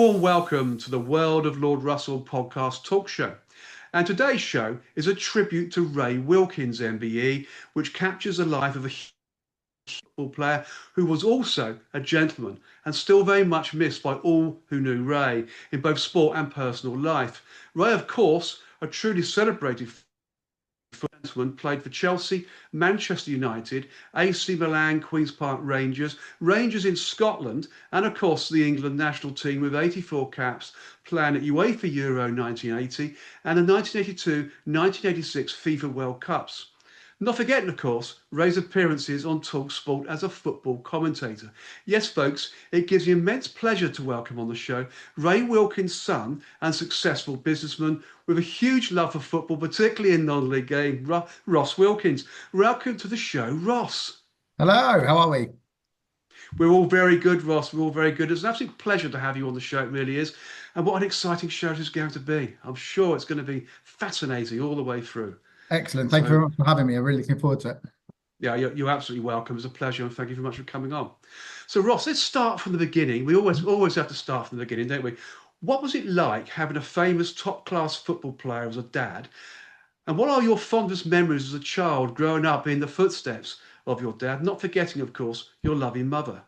warm welcome to the World of Lord Russell podcast talk show. And today's show is a tribute to Ray Wilkins, MBE, which captures the life of a football player who was also a gentleman and still very much missed by all who knew Ray in both sport and personal life. Ray, of course, a truly celebrated gentleman, played for Chelsea, Manchester United, AC Milan, Queen's Park Rangers, Rangers in Scotland, and of course the England national team with 84 caps, playing at UEFA Euro 1980 and the 1982-1986 FIFA World Cups. Not forgetting, of course, Ray's appearances on talkSPORT as a football commentator. Yes, folks, it gives me immense pleasure to welcome on the show Ray Wilkins' son and successful businessman with a huge love for football, particularly in non-league game, Ross Wilkins. Welcome to the show, Ross. Hello, how are we? We're all very good, Ross. We're all very good. It's an absolute pleasure to have you on the show. It really is. And what an exciting show it is going to be. I'm sure it's going to be fascinating all the way through. Excellent. Thank you very much for having me. I'm really looking forward to it. Yeah, you're absolutely welcome. It's a pleasure, and thank you very much for coming on. So, Ross, let's start from the beginning. We always have to start from the beginning, don't we? What was it like having a famous top-class football player as a dad? And what are your fondest memories as a child growing up in the footsteps of your dad, not forgetting, of course, your loving mother?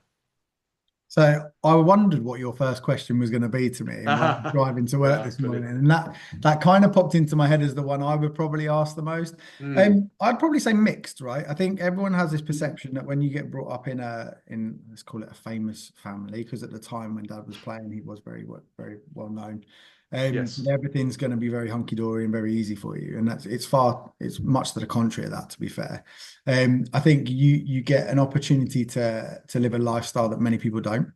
So I wondered what your first question was going to be to me when I was driving to work this morning. And that kind of popped into my head as the one I would probably ask the most. I'd probably say mixed, right? I think everyone has this perception that when you get brought up in let's call it a famous family, because at the time when dad was playing, he was very well known. Yes. Everything's going to be very hunky-dory and very easy for you, and it's much to the contrary of that, to be fair. I think you get an opportunity to live a lifestyle that many people don't.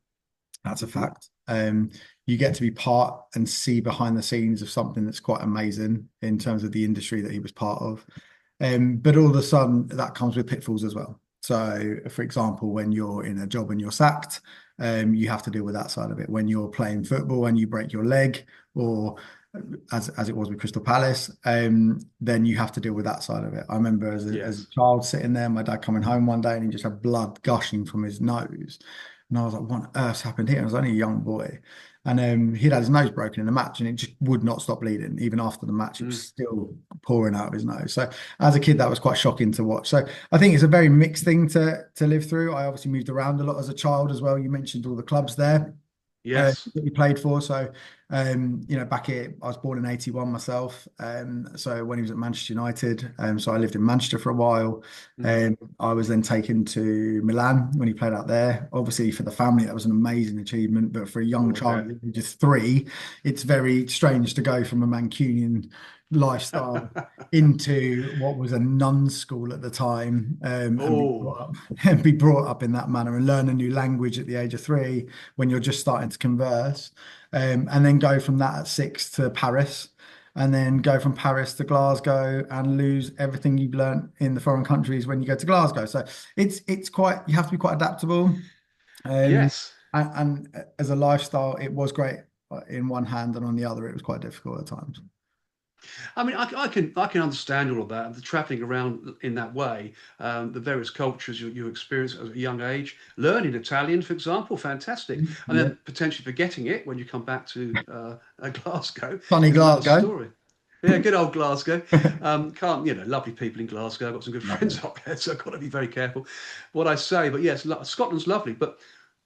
That's a fact. You get to be part and see behind the scenes of something that's quite amazing in terms of the industry that he was part of. But all of a sudden that comes with pitfalls as well. So, for example, when you're in a job and you're sacked, you have to deal with that side of it. When you're playing football and you break your leg, or as it was with Crystal Palace, then you have to deal with that side of it. I remember as a child sitting there, my dad coming home one day and he just had blood gushing from his nose. And I was like, what on earth's happened here? I was only a young boy. And he'd had his nose broken in a match and it just would not stop bleeding. Even after the match, it was still pouring out of his nose. So as a kid, that was quite shocking to watch. So I think it's a very mixed thing to live through. I obviously moved around a lot as a child as well. You mentioned all the clubs there. Yes. That you played for. So, back here, I was born in 81 myself. So when he was at Manchester United, so I lived in Manchester for a while. I was then taken to Milan when he played out there. Obviously, for the family, that was an amazing achievement. But for a young child, just 3, it's very strange to go from a Mancunian lifestyle into what was a nun school at the time, and be brought up in that manner and learn a new language at the age of 3 when you're just starting to converse, and then go from that at 6 to Paris, and then go from Paris to Glasgow and lose everything you've learned in the foreign countries when you go to Glasgow. So it's quite, you have to be quite adaptable. Yes. And as a lifestyle, it was great in one hand, and on the other, it was quite difficult at times. I mean, I can understand all of that, the traveling around in that way, the various cultures you experience at a young age, learning Italian, for example, fantastic, and then potentially forgetting it when you come back to Glasgow. Funny Glasgow. Story. Yeah, good old Glasgow. Lovely people in Glasgow. I've got some good friends up there, so I've got to be very careful what I say. But yes, Scotland's lovely. But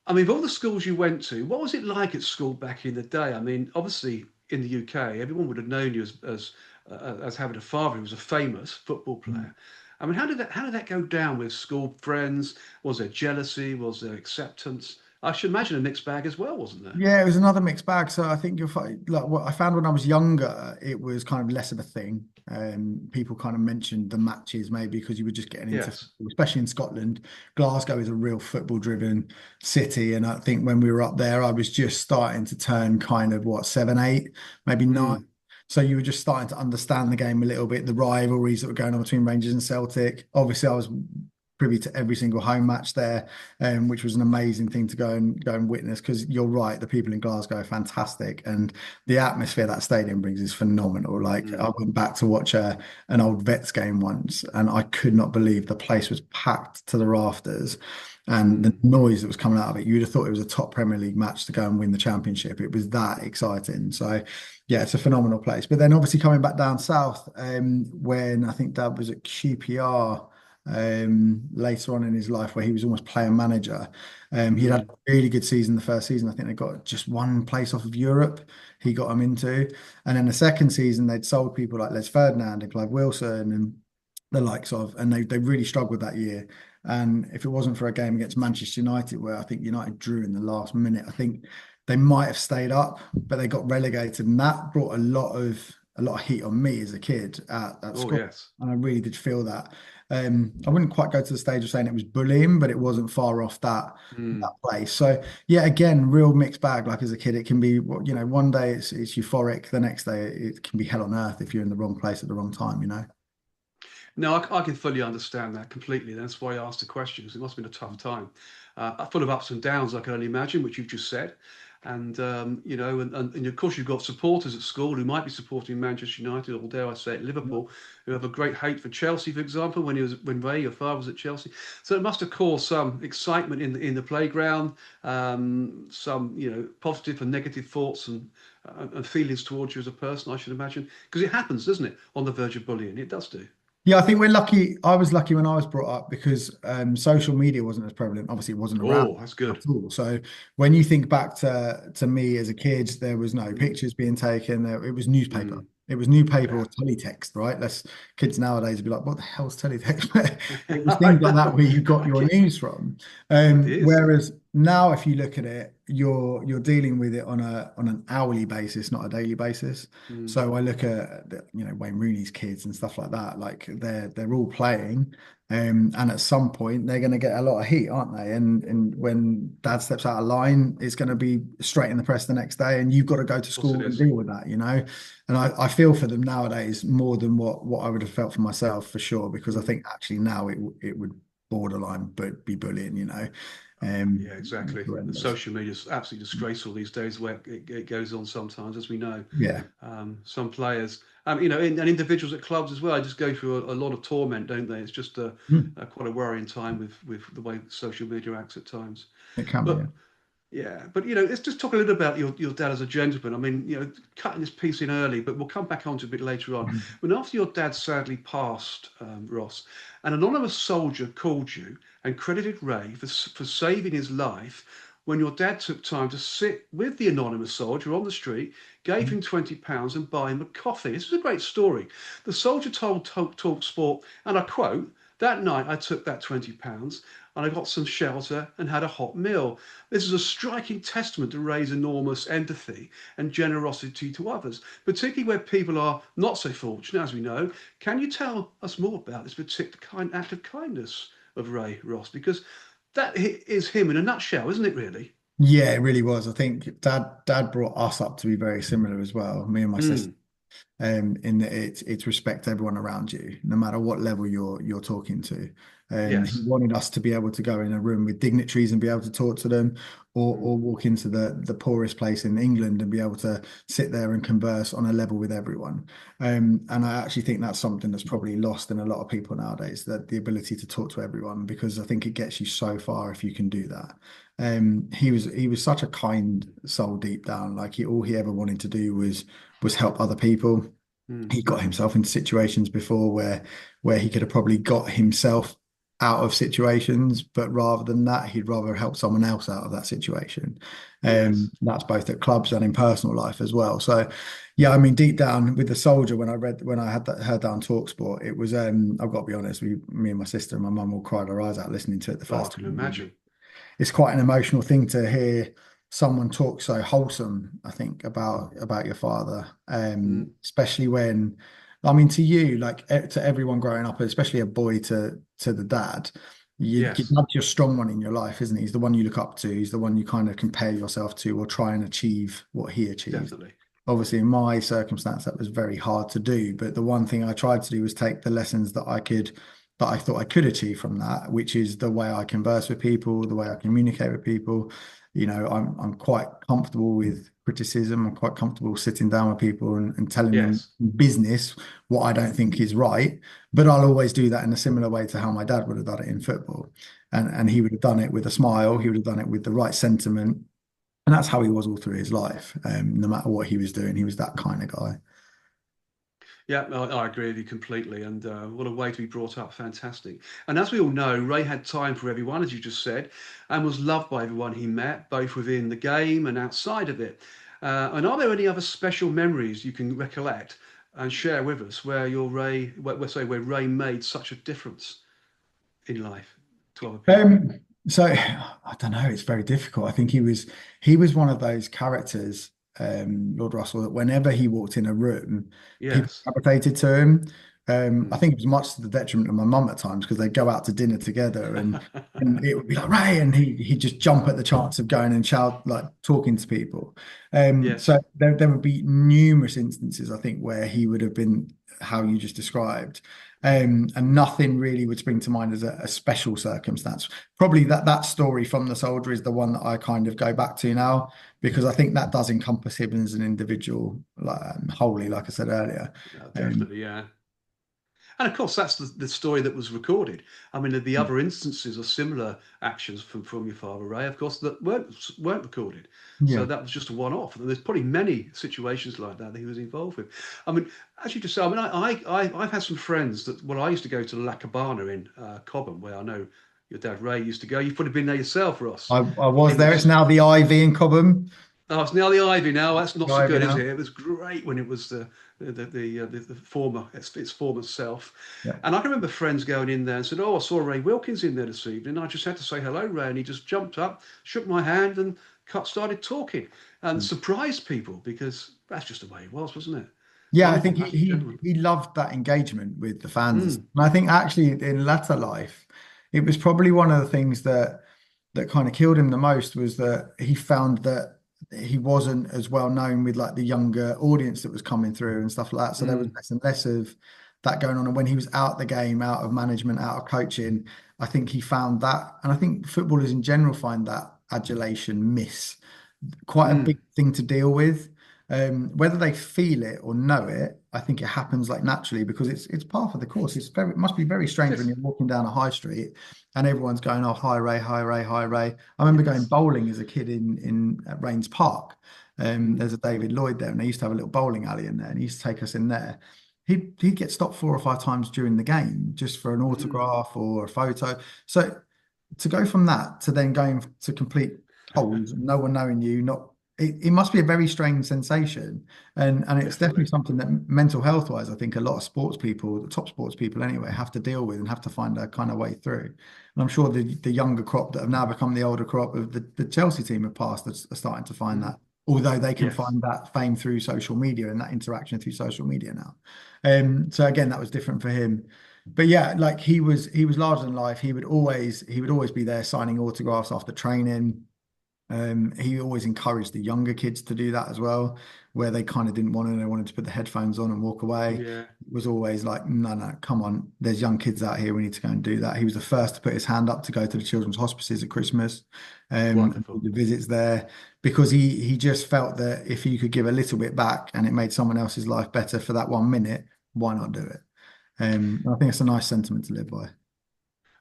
I mean, of all the schools you went to, what was it like at school back in the day? I mean, obviously, in the UK, everyone would have known you as having a father who was a famous football player. I mean, how did that go down with school friends? Was there jealousy? Was there acceptance? I should imagine a mixed bag as well, wasn't there? Yeah, it was another mixed bag. So I think you'll find, like what I found when I was younger, it was kind of less of a thing. People kind of mentioned the matches maybe because you were just getting into football, especially in Scotland. Glasgow is a real football-driven city, and I think when we were up there, I was just starting to turn kind of 7, 8, maybe 9. So you were just starting to understand the game a little bit, the rivalries that were going on between Rangers and Celtic. Obviously, I was privy to every single home match there, which was an amazing thing to go and witness. Because you're right, the people in Glasgow are fantastic, and the atmosphere that stadium brings is phenomenal. Like Mm. I went back to watch an old Vets game once, and I could not believe the place was packed to the rafters. And the Mm. noise that was coming out of it, you'd have thought it was a top Premier League match to go and win the championship. It was that exciting. So, yeah, it's a phenomenal place. But then obviously coming back down south, when I think Dad was at QPR later on in his life, where he was almost player manager. He'd had Mm. a really good season the first season. I think they got just one place off of Europe. He got them into, and then the second season they'd sold people like Les Ferdinand and Clive Wilson and the likes of, and they really struggled that year. And if it wasn't for a game against Manchester United, where I think United drew in the last minute, I think they might have stayed up, but they got relegated, and that brought a lot of heat on me as a kid at Oh, school, yes. and I really did feel that. I wouldn't quite go to the stage of saying it was bullying, but it wasn't far off that Mm. place. So yeah, again, real mixed bag. Like as a kid, it can be, one day it's euphoric, the next day it can be hell on earth if you're in the wrong place at the wrong time. No, I can fully understand that completely. That's why I asked the question, because it must have been a tough time. Full of ups and downs, I can only imagine, which you've just said. And of course, you've got supporters at school who might be supporting Manchester United, or dare I say it, Liverpool, who have a great hate for Chelsea, for example, when Ray, your father, was at Chelsea. So it must have caused some excitement in the playground, some positive and negative thoughts and feelings towards you as a person, I should imagine, because it happens, doesn't it, on the verge of bullying? It does do. Yeah, I think we're lucky. I was lucky when I was brought up because social media wasn't as prevalent. Obviously, it wasn't around Oh, that's good. at all. So when you think back to me as a kid, there was no Mm. pictures being taken. It was newspaper. Mm. It was newspaper or Yeah. teletext, right? Let's kids nowadays would be like, "What the hell's teletext?" But it was I things like that know. where you got I your get, news from. it is. Whereas now, if you look at it, you're dealing with it on an hourly basis, not a daily basis. Mm. So I look at Wayne Rooney's kids and stuff like that. Like they're all playing, and at some point they're going to get a lot of heat, aren't they? And when Dad steps out of line, it's going to be straight in the press the next day, and you've got to go to Of course it school and is. deal with that. And I feel for them nowadays more than what I would have felt for myself for sure, because I Mm. think actually now it would borderline but be bullying. Yeah, exactly. The Horrendous. social media is absolutely disgraceful these days, where it goes on sometimes, as we know. Yeah. Some players, and individuals at clubs as well, just go through a lot of torment, don't they? It's just Mm. quite a worrying time with the way social media acts at times. It can be. Yeah. But yeah, but let's just talk a little about your dad as a gentleman. I mean, cutting this piece in early, but we'll come back onto it a bit later on. Mhm. When after your dad sadly passed, Ross, an anonymous soldier called you and credited Ray for saving his life when your dad took time to sit with the anonymous soldier on the street, gave him £20 and buy him a coffee. This is a great story. The soldier told Talk Sport, and I quote, "That night I took that £20 and I got some shelter and had a hot meal. This is a striking testament to Ray's enormous empathy and generosity to others, particularly where people are not so fortunate, as we know. Can you tell us more about this particular act of kindness of Ray, Ross? Because that is him in a nutshell, isn't it, really?" Yeah, it really was. I think Dad brought us up to be very similar as well, me and my sister. Mm, In that it's respect everyone around you, no matter what level you're talking to. He yes. wanted us to be able to go in a room with dignitaries and be able to talk to them, or Mm, walk into the poorest place in England and be able to sit there and converse on a level with everyone. And I actually think that's something that's probably lost in a lot of people nowadays, that the ability to talk to everyone, because I think it gets you so far if you can do that. He was such a kind soul deep down. Like all he ever wanted to do was help other people. mm, He got himself into situations before where he could have probably got himself out of situations, but rather than that, he'd rather help someone else out of that situation. yes. That's both at clubs and in personal life as well. So, yeah, I mean, deep down with the soldier, when I had that heard that on Talksport, it was I've got to be honest, me and my sister and my mum all cried our eyes out listening to it the Oh, I first can time. imagine. It's quite an emotional thing to hear someone talk so wholesome, I think, about your father. Mm, Especially when, I mean, to you, like to everyone growing up, especially a boy to the dad, your yes, dad's your strong one in your life, isn't he? He's the one you look up to. He's the one you kind of compare yourself to or try and achieve what he achieved. definitely. Obviously, in my circumstance, that was very hard to do. But the one thing I tried to do was take the lessons that I could that I thought I could achieve from that, which is the way I converse with people, the way I communicate with people. I'm quite comfortable with criticism. I'm quite comfortable sitting down with people and telling them Yes. in business what I don't think is right. But I'll always do that in a similar way to how my dad would have done it in football. And he would have done it with a smile. He would have done it with the right sentiment. And that's how he was all through his life. No matter what he was doing, he was that kind of guy. Yeah, I agree with you completely. And what a way to be brought up. Fantastic. And as we all know, Ray had time for everyone, as you just said, and was loved by everyone he met, both within the game and outside of it. And are there any other special memories you can recollect and share with us where where Ray made such a difference in life to other people? So I don't know, it's very difficult. I think he was one of those characters, Lord Russell, that whenever he walked in a room, people Yes. gravitated to him. I Mm. think it was much to the detriment of my mum at times because they'd go out to dinner together and it would be like Ray, and he'd just jump at the chance of going and shout, like talking to people. So Yes. there would be numerous instances, I think, where he would have been how you just described. And nothing really would spring to mind as a special circumstance. Probably that story from the soldier is the one that I kind of go back to now because I think that does encompass him as an individual, like, wholly, like I said earlier. Um, Definitely, yeah. And of course, that's the story that was recorded. I mean, the other instances of similar actions from your father, Ray, of course, that weren't recorded. So yeah. that was just a one-off. And there's probably many situations like that he was involved with. I mean, as you just said, I mean, I've had some friends that, well, I used to go to La Cabana in Cobham, where I know your dad Ray used to go. You've probably been there yourself, Ross. I was In there. It's this, now the Ivy in Cobham. oh, it's now the Ivy now. That's not The so Ivy good, is it? now. It was great when it was the former its former self. Yeah. And I can remember friends going in there and said, "Oh, I saw Ray Wilkins in there this evening." I just had to say hello, Ray, and he just jumped up, shook my hand, and started talking and surprised people because that's just the way he was, wasn't it? Yeah, I think Wonderful, he absolute he gentleman. he loved that engagement with the fans. Mm, And I think actually in latter life, it was probably one of the things that kind of killed him the most was that he found that he wasn't as well known with like the younger audience that was coming through and stuff like that. So there was mm, less and less of that going on. And when he was out the game, out of management, out of coaching, I think he found that. And I think footballers in general find that adulation miss quite a big mm. thing to deal with. Whether they feel it or know it, I think it happens like naturally because it's part of the course. It must be very strange when Yes, you're walking down a high street and everyone's going, "Oh, hi Ray, hi Ray, hi Ray." I remember going yes. bowling as a kid in at Rains Park. Mm, There's a David Lloyd there, and they used to have a little bowling alley in there, and he used to take us in there. He'd get stopped 4 or 5 times during the game just for an mm. autograph or a photo. So to go from that to then going to complete cold, no one knowing you, not it must be a very strange sensation. And it's definitely Definitely. something that mental health wise, I think a lot of sports people, the top sports people anyway, have to deal with and have to find a kind of way through. And I'm sure the younger crop that have now become the older crop of the Chelsea team of past are starting to find Mm, that. Although they can yes. find that fame through social media and that interaction through social media now. So again, that was different for him. But yeah, like he was larger than life. He would always be there signing autographs after training. He always encouraged the younger kids to do that as well, where they kind of didn't want to, they wanted to put the headphones on and walk away. Yeah. It was always like, no, no, come on, there's young kids out here, we need to go and do that. He was the first to put his hand up to go to the children's hospices at Christmas, and do Wonderful. the visits there because he just felt that if he could give a little bit back and it made someone else's life better for that 1 minute, why not do it? I think it's a nice sentiment to live by.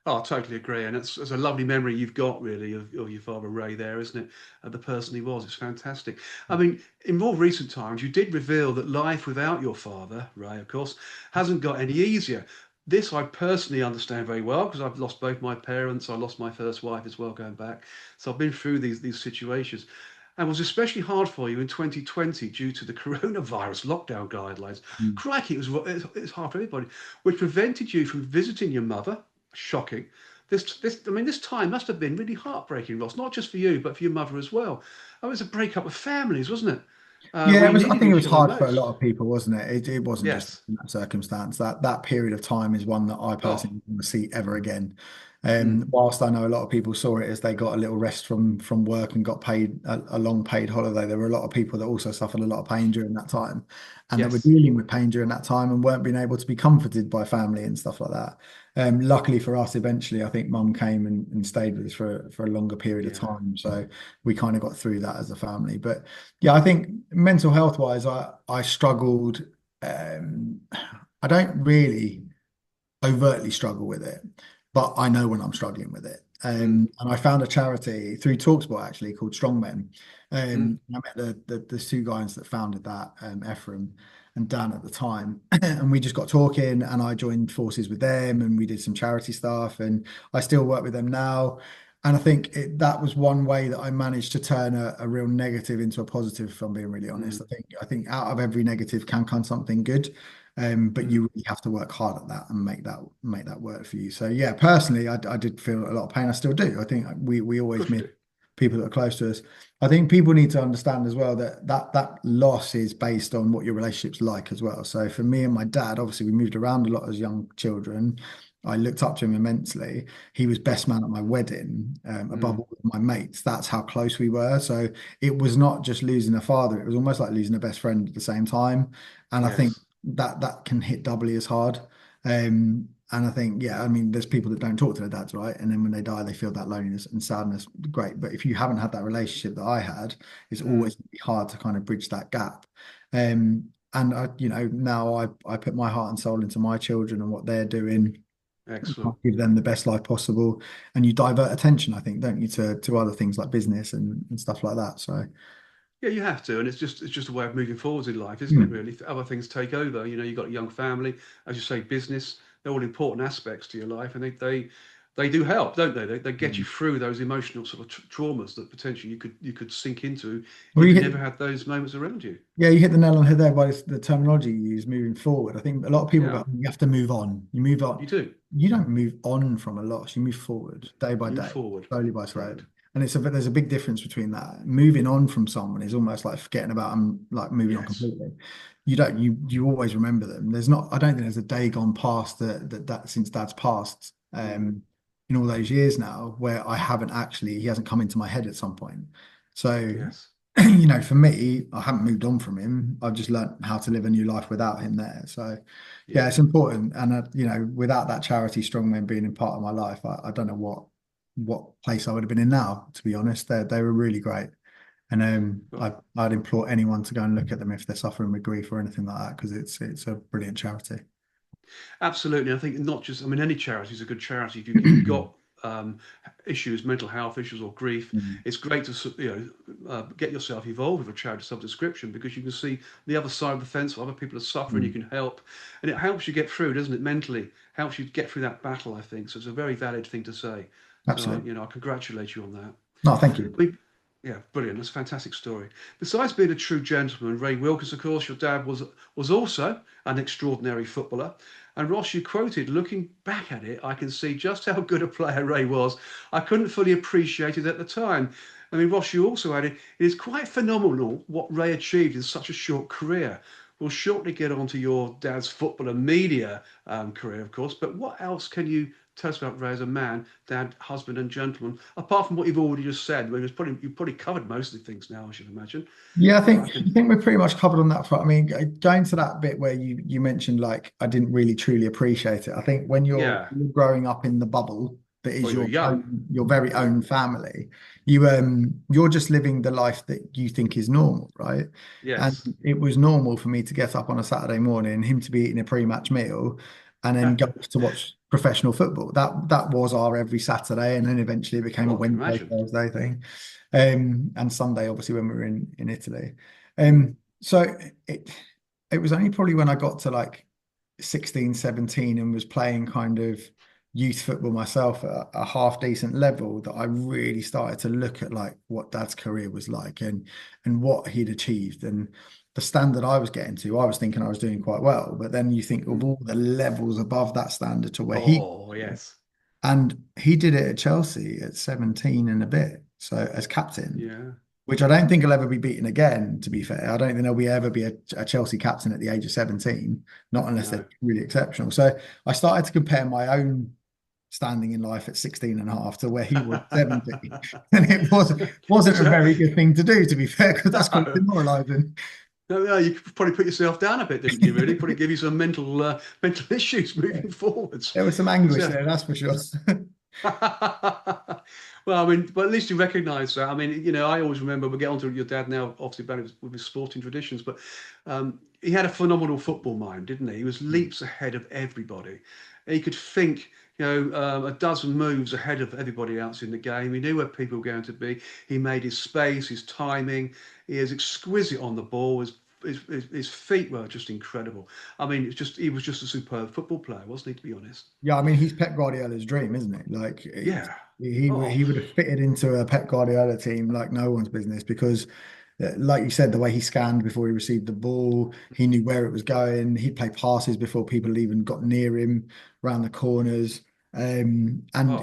Oh, I totally agree. And it's a lovely memory you've got, really, of your father Ray there, isn't it? Of the person he was. It's fantastic. I mean, in more recent times, you did reveal that life without your father, Ray, of course, hasn't got any easier. This I personally understand very well because I've lost both my parents. I lost my first wife as well going back. So I've been through these situations. And was especially hard for you in 2020 due to the coronavirus lockdown guidelines. Mm. Crikey, it's hard for everybody, which prevented you from visiting your mother. Shocking. I mean, this time must have been really heartbreaking, Ross. Not just for you, but for your mother as well. Oh, it was a breakup of families, wasn't it? Yeah, Where it you was. I needed think it each was other the hard for a lot most. of people, wasn't it? It wasn't just Yes. in that circumstance. That period of time is one that I Oh. personally don't want to see ever again. Mm. Whilst I know a lot of people saw it as they got a little rest from work and got paid a long paid holiday, there were a lot of people that also suffered a lot of pain during that time, and that were Yes. dealing with pain during that time and weren't being able to be comforted by family and stuff like that. Luckily for us, eventually, I think mum came and stayed with us for a longer period of Yeah. time. So we kind of got through that as a family. But yeah, I think mental health wise, I struggled. I don't really overtly struggle with it, but I know when I'm struggling with it. Mm, And I found a charity through Talksport actually called Strongmen. mm, I met the two guys that founded that, Ephraim and Dan at the time, and we just got talking, and I joined forces with them, and we did some charity stuff, and I still work with them now. And I think that was one way that I managed to turn a real negative into a positive, if I'm being really honest. mm, I think out of every negative can come something good. But you mm. really have to work hard at that and make that work for you. So yeah, personally, I did feel a lot of pain. I still do. I think we Of always course you miss do. people that are close to us. I think people need to understand as well that that loss is based on what your relationship's like as well. So for me and my dad, obviously we moved around a lot as young children. I looked up to him immensely. He was best man at my wedding, above Mm, all of my mates. That's how close we were. So it was not just losing a father; it was almost like losing a best friend at the same time. And I think yes. that can hit doubly as hard. And I think, yeah, I mean, there's people that don't talk to their dads, right? And then when they die, they feel that loneliness and sadness. Great. But if you haven't had that relationship that I had, it's Mm, always gonna be hard to kind of bridge that gap. And now I put my heart and soul into my children and what they're doing. I excellent. give them the best life possible. And you divert attention, I think, don't you, to other things like business and stuff like that. So, Yeah, you have to, and it's just a way of moving forwards in life, isn't it? hmm, Really, if other things take over. You've got a young family, as you say, business. They're all important aspects to your life, and they do help, don't they? They get you hmm. through those emotional sort of traumas that potentially you could sink into Well, if you you hit never had those moments around you. Yeah, you hit the nail on the head there by the terminology you use moving forward. I think a lot of people go, Yeah, "Oh, you have to move on. You move on. you do. You don't move on from a loss. You move forward day by Move day, forward. slowly by slowly. Correct. And there's a big difference between that. Moving on from someone is almost like forgetting about them, like moving on Yes. completely. You always remember them. I don't think there's a day gone past that since Dad's passed, Mm, in all those years now where he hasn't come into my head at some point. So yes. for me, I haven't moved on from him. I've just learned how to live a new life without him there. So, yeah, it's Yeah. important. And without that charity, Strongmen being in part of my life, I don't know what place I would have been in now. To be honest, they were really great. And Well, I'd implore anyone to go and look at them if they're suffering with grief or anything like that, because it's a brilliant charity. absolutely. I think not just, I mean, any charity is a good charity. If you've got um, issues, mental health issues or grief, Mm, it's great to get yourself involved with a charity of some description because you can see the other side of the fence. Other people are suffering, you mm, can help, and it helps you get through, doesn't it? Mentally, helps you get through that battle. I think so. It's a very valid thing to say. So absolutely. I congratulate you on that. No, thank you. Yeah, brilliant. That's a fantastic story. Besides being a true gentleman, Ray Wilkins, of course, your dad was also an extraordinary footballer. And Ross, you quoted, looking back at it, I can see just how good a player Ray was. I couldn't fully appreciate it at the time. I mean, Ross, you also added, it is quite phenomenal what Ray achieved in such a short career. We'll shortly get on to your dad's football and media career, of course, but what else can you tell us about Ray as a man, dad, husband, and gentleman, apart from what you've already just said? I mean, you've probably covered most of the things now, I should imagine. Yeah, I But I think I can, think we're pretty much covered on that front. I mean, going to that bit where you mentioned like I didn't really truly appreciate it. I think when yeah. you're growing up in the bubble that Well, is you were young. your very Yeah. own family, you're just living the life that you think is normal, right? And Yes. it was normal for me to get up on a Saturday morning, him to be eating a pre-match meal, and then go off to watch professional football. That was our every Saturday, and then eventually it became a Well, I can Wednesday, imagine. Thursday thing. And Sunday, obviously, when we were in Italy. Mm. So it was only probably when I got to like 16, 17 and was playing kind of youth football myself at a half decent level that I really started to look at like what Dad's career was like and what he'd achieved and the standard I was getting to. I was thinking I was doing quite well, but then you think of Mm. all the levels above that standard to where he Oh, yes. and he did it at Chelsea at 17 and a bit. So as captain, Yeah. which I don't think he'll ever be beaten again, to be fair. I don't think there'll ever be a Chelsea captain at the age of 17, not unless they're No. really exceptional. So I started to compare my own standing in life at 16 and a half to where he was 17. And it wasn't It's a very good thing to do, to be fair, because that's quite no. demoralizing. No, no, you could probably put yourself down a bit, didn't you? Really, probably give you some mental issues Yeah. moving forwards. There was some Because anguish there, that's for sure. well, I mean, but at least you recognise that. I mean, I always remember. We'll get on to your dad now, obviously, about with his sporting traditions, but he had a phenomenal football mind, didn't he? He was leaps ahead of everybody. He could think, a dozen moves ahead of everybody else in the game. He knew where people were going to be. He made his space, his timing. He is exquisite on the ball. His feet were just incredible. I mean, he was just a superb football player, wasn't he? To be honest. Yeah, I mean, he's Pep Guardiola's dream, isn't he? Like Yeah. he Oh. would have fitted into a Pep Guardiola team like no one's business because, like you said, the way he scanned before he received the ball, he knew where it was going. He'd play passes before people even got near him, around the corners, and Oh.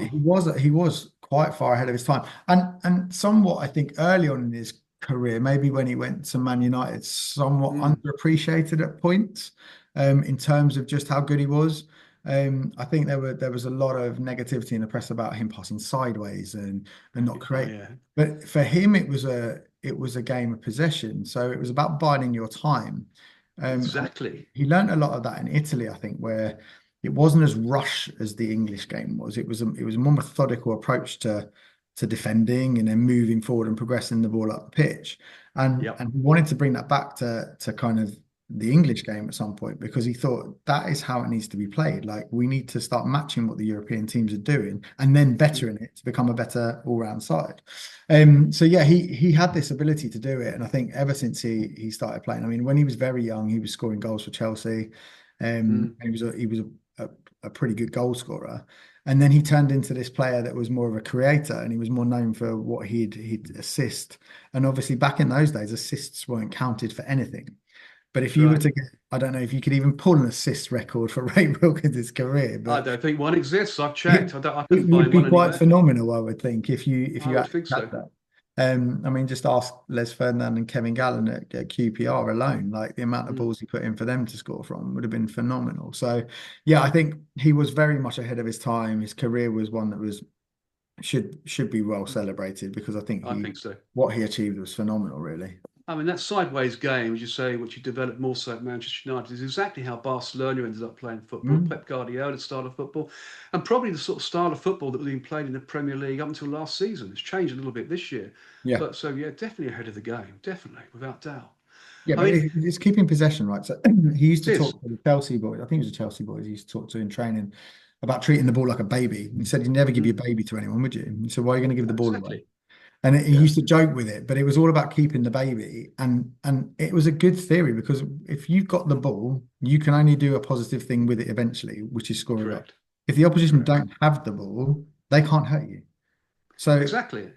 he was quite far ahead of his time. And somewhat, I think, early on in his career, maybe when he went to Man United, somewhat Mm. underappreciated at points, in terms of just how good he was. I think there was a lot of negativity in the press about him passing sideways and not Oh create. yeah. But for him, it was a game of possession. So it was about biding your time. And Exactly. he learned a lot of that in Italy, I think, where it wasn't as rush as the English game was. It was a more methodical approach to defending and then moving forward and progressing the ball up the pitch. Yep. And he wanted to bring that back to kind of the English game at some point because he thought that is how it needs to be played. Like we need to start matching what the European teams are doing and then bettering it to become a better all-round side. So yeah, he had this ability to do it, and I think ever since he started playing, I mean, when he was very young, he was scoring goals for Chelsea. Mm. He was a pretty good goal scorer. And then he turned into this player that was more of a creator, and he was more known for what he'd assist. And obviously, back in those days, assists weren't counted for anything. But if That's you were right. to get, I don't know if you could even pull an assist record for Ray Wilkins' career, I but don't think one exists. I've it, checked. I it couldn't would find be one quite anywhere. phenomenal, I would think, if I you would actually think had so. that. I mean, just ask Les Ferdinand and Kevin Gallen at QPR alone, like the amount of Mm. balls he put in for them to score from would have been phenomenal. So, yeah, I think he was very much ahead of his time. His career was one that was should be well celebrated because I think I he think so. what he achieved was phenomenal, really. I mean, that sideways game, as you say, which you developed more so at Manchester United, is exactly how Barcelona ended up playing football. Mm. Pep Guardiola's style of football, and probably the sort of style of football that was being played in the Premier League up until last season. It's changed a little bit this year, Yeah. but so yeah, definitely ahead of the game, definitely, without doubt. Yeah, I but mean, it's keeping possession, right? So he used it to is talk to the Chelsea boys. I think it was the Chelsea boys. He used to talk to in training about treating the ball like a baby. He said, "You'd never give your mm, baby to anyone, would you?" He said, "Why are you going to give the ball away?" exactly, And he yeah, used to joke with it, but it was all about keeping the baby. And it was a good theory because if you've got the ball, you can only do a positive thing with it eventually, which is score a goal. correct, If the opposition correct, don't have the ball, they can't hurt you. So exactly.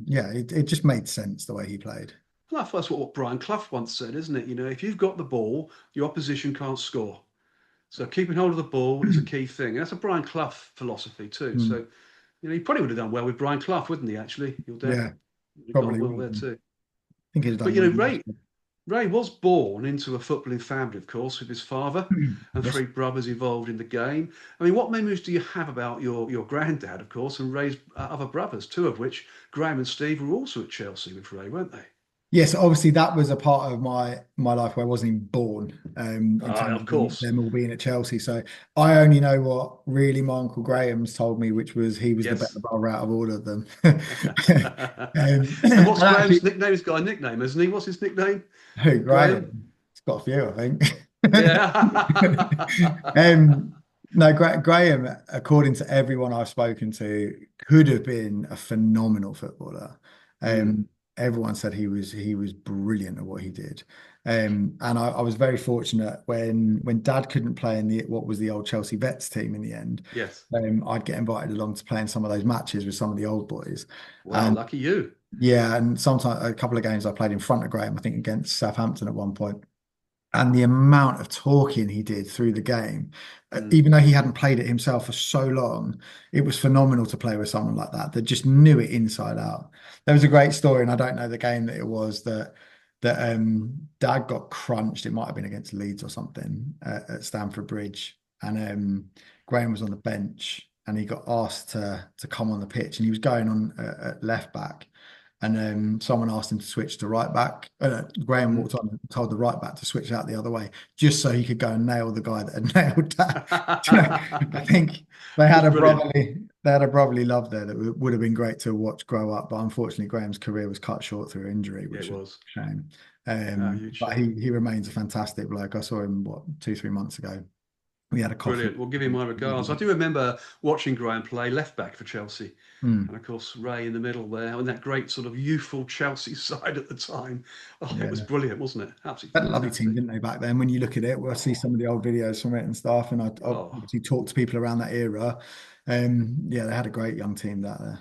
yeah, it just made sense the way he played. Well, that's what Brian Clough once said, isn't it? If you've got the ball, your opposition can't score. So keeping hold of the ball is a key thing. And that's a Brian Clough philosophy too. Mm. So, he probably would have done well with Brian Clough, wouldn't he, actually? Your dad Yeah, would have got on probably well would. there I too. think he'd have But, done well. Ray was born into a footballing family, of course, with his father and Yes. three brothers involved in the game. I mean, what memories do you have about your granddad, of course, and Ray's other brothers, two of which, Graham and Steve, were also at Chelsea with Ray, weren't they? Yes, obviously that was a part of my life where I wasn't even born, in Ah, terms of of course. them all being at Chelsea. So I only know what really my Uncle Graham's told me, which was he was the better Yes. brother out of all of them. And And what's Graham's actually, nickname? He's got a nickname, hasn't he? What's his nickname? who, Graham? Graham? It's got a few, I think. Yeah. Um, no, Graham, according to everyone I've spoken to, could have been a phenomenal footballer. Mm, Everyone said he was brilliant at what he did. And I was very fortunate when Dad couldn't play in the what was the old Chelsea Vets team in the end. yes. I'd get invited along to play in some of those matches with some of the old boys. Wow, And lucky you. yeah, and sometimes a couple of games I played in front of Graham, I think against Southampton at one point. And the amount of talking he did through the game, Mm, even though he hadn't played it himself for so long, it was phenomenal to play with someone like that that just knew it inside out. There was a great story, and I don't know the game that it was that Dad got crunched. It might have been against Leeds or something at Stamford Bridge, and Graham was on the bench, and he got asked to come on the pitch, and he was going on at left back. and someone asked him to switch to right back. Graham walked on and told the right back to switch out the other way, just so he could go and nail the guy that had nailed that. I think It's brilliant. they had a brotherly love there that would have been great to watch grow up, but unfortunately Graham's career was cut short through injury, Yeah, which it is was. a shame. Huge But shame. he remains a fantastic bloke. I saw him, what, 2, 3 months ago. We had a coffee. Brilliant. Well, give him my regards. I do remember watching Graham play left back for Chelsea. Mm, And of course, Ray in the middle there, and that great sort of youthful Chelsea side at the time. Oh, it was yeah. brilliant, wasn't it? Absolutely Had a lovely team, fantastic. didn't they, back then? When you look at it, we'll see Oh, some of the old videos from it and stuff. And I oh. obviously talked to people around that era. Yeah, they had a great young team that there.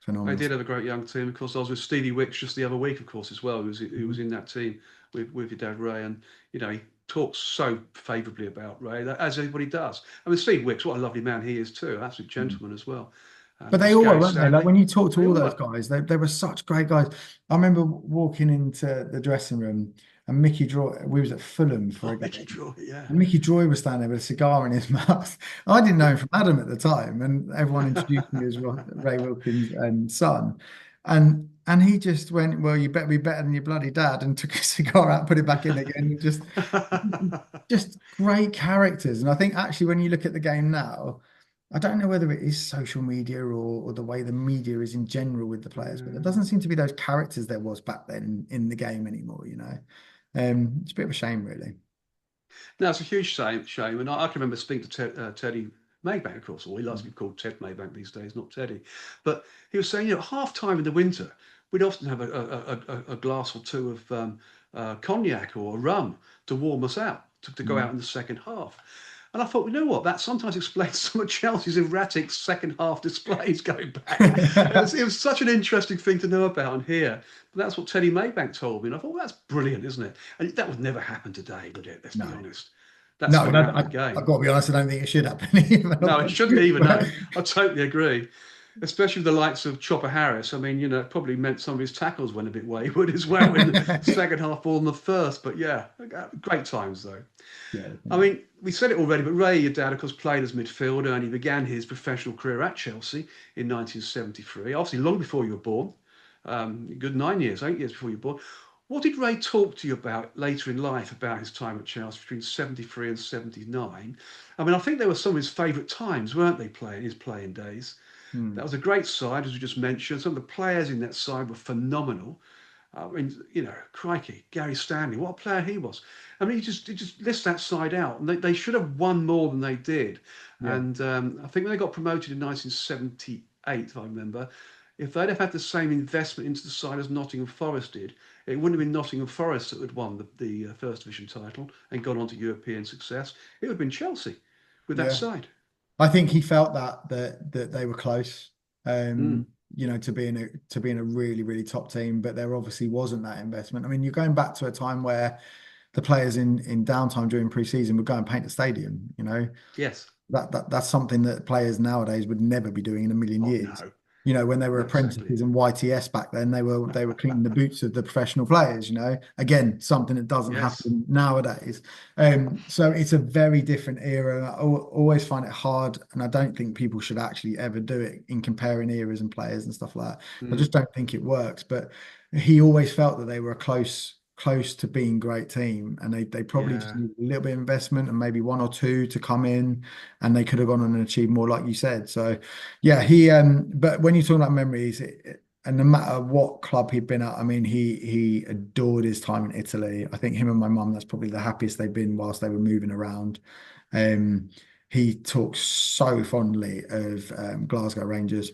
They Phenomenal. did have a great young team. Of course, I was with Stevie Wicks just the other week, of course, as well. Who was Mhm. in that team with your dad Ray, and he talks so favourably about Ray, as everybody does. I mean, Steve Wicks, what a lovely man he is too. Absolute Mhm. gentleman as well. And But of they course, all were, Gary weren't they? Like Stanley. when you talk to They all all those were. guys, they were such great guys. I remember walking into the dressing room and Mickey Draw, we was at Fulham for a Oh, Mickey game. Troy, yeah. And Mickey Droy was standing there with a cigar in his mouth. I didn't know him from Adam at the time, and everyone introduced me as Ray Wilkins' son. And he just went, "Well, you better be better than your bloody dad," and took a cigar out, put it back in again. Just great characters. And I think actually, when you look at the game now, I don't know whether it is social media or the way the media is in general with the players, but there Yeah. doesn't seem to be those characters there was back then in the game anymore. It's a bit of a shame, really. No, it's a huge shame. And I can remember speaking to Teddy Maybank, of course, or he likes to be called Ted Maybank these days, not Teddy. But he was saying, half time in the winter, we'd often have a glass or two of cognac or rum to warm us out, to go Mm. out in the second half. And I thought, you know what, that sometimes explains some of Chelsea's erratic second half displays going back. It was such an interesting thing to know about and hear. But that's what Teddy Maybank told me. And I thought, well, that's brilliant, isn't it? And that would never happen today, would it? Let's be No, honest. That's no, far no, out of the I've game. got to be honest, I don't think it should happen either. No, it shouldn't even. No, I totally agree. Especially with the likes of Chopper Harris. I mean, it probably meant some of his tackles went a bit wayward as well in the second half more than the first. But yeah, great times though. Yeah, I mean, we said it already, but Ray, your dad, of course, played as midfielder and he began his professional career at Chelsea in 1973, obviously long before you were born. Good 9 years, 8 years before you were born. What did Ray talk to you about later in life about his time at Chelsea between 73 and 79? I mean, I think they were some of his favourite times, weren't they, playing his playing days? That Hmm. was a great side, as we just mentioned. Some of the players in that side were phenomenal. I mean, crikey, Gary Stanley, what a player he was. I mean, he just lists that side out, and they should have won more than they did. Yeah, And I think when they got promoted in 1978, if I remember, if they'd have had the same investment into the side as Nottingham Forest did, it wouldn't have been Nottingham Forest that had won the First Division title and gone on to European success. It would have been Chelsea with that yeah. side. I think he felt that they were close, Mm, to being a really, really top team, but there obviously wasn't that investment. I mean, you're going back to a time where the players in downtime during pre-season would go and paint the stadium. yes. That's something that players nowadays would never be doing in a million Oh years. no. When they were No, exactly. apprentices in YTS back then, they were cleaning the boots of the professional players. Again, something that doesn't Yes. happen nowadays. So it's a very different era. I always find it hard, and I don't think people should actually ever do it in comparing eras and players and stuff like that. I Mm, just don't think it works. But he always felt that they were a close to being a great team, and they probably just yeah. need a little bit of investment and maybe one or two to come in, and they could have gone on and achieved more, like you said. So, yeah, but when you talk about memories, and no matter what club he'd been at, I mean, he adored his time in Italy. I think him and my mum, that's probably the happiest they've been whilst they were moving around. Um, he talks so fondly of Glasgow Rangers,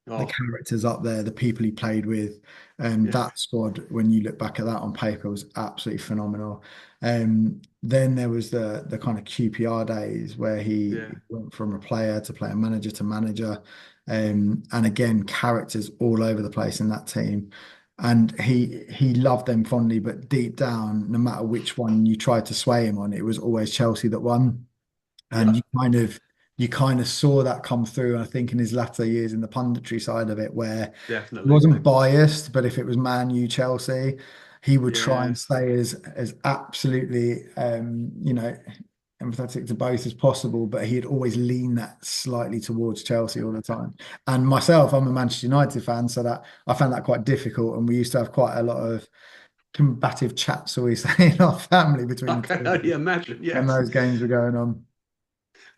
the Oh, characters up there, the people he played with, and yeah. that squad, when you look back at that on paper, was absolutely phenomenal. Then there was the kind of QPR days where he Yeah. went from a player to player manager to manager, and again characters all over the place in that team. And he loved them fondly, but deep down, no matter which one you tried to sway him on, it was always Chelsea that won. And Yeah. you kind of saw that come through, I think, in his latter years in the punditry side of it, where he Definitely. wasn't biased, but if it was Man U, Chelsea, he would try Yeah. and stay as absolutely, empathetic to both as possible, but he had always leaned that slightly towards Chelsea all the time. And myself, I'm a Manchester United fan, so that I found that quite difficult. And we used to have quite a lot of combative chats, so we say, in our family between I the can two of only us imagine. when Yes, those games were going on.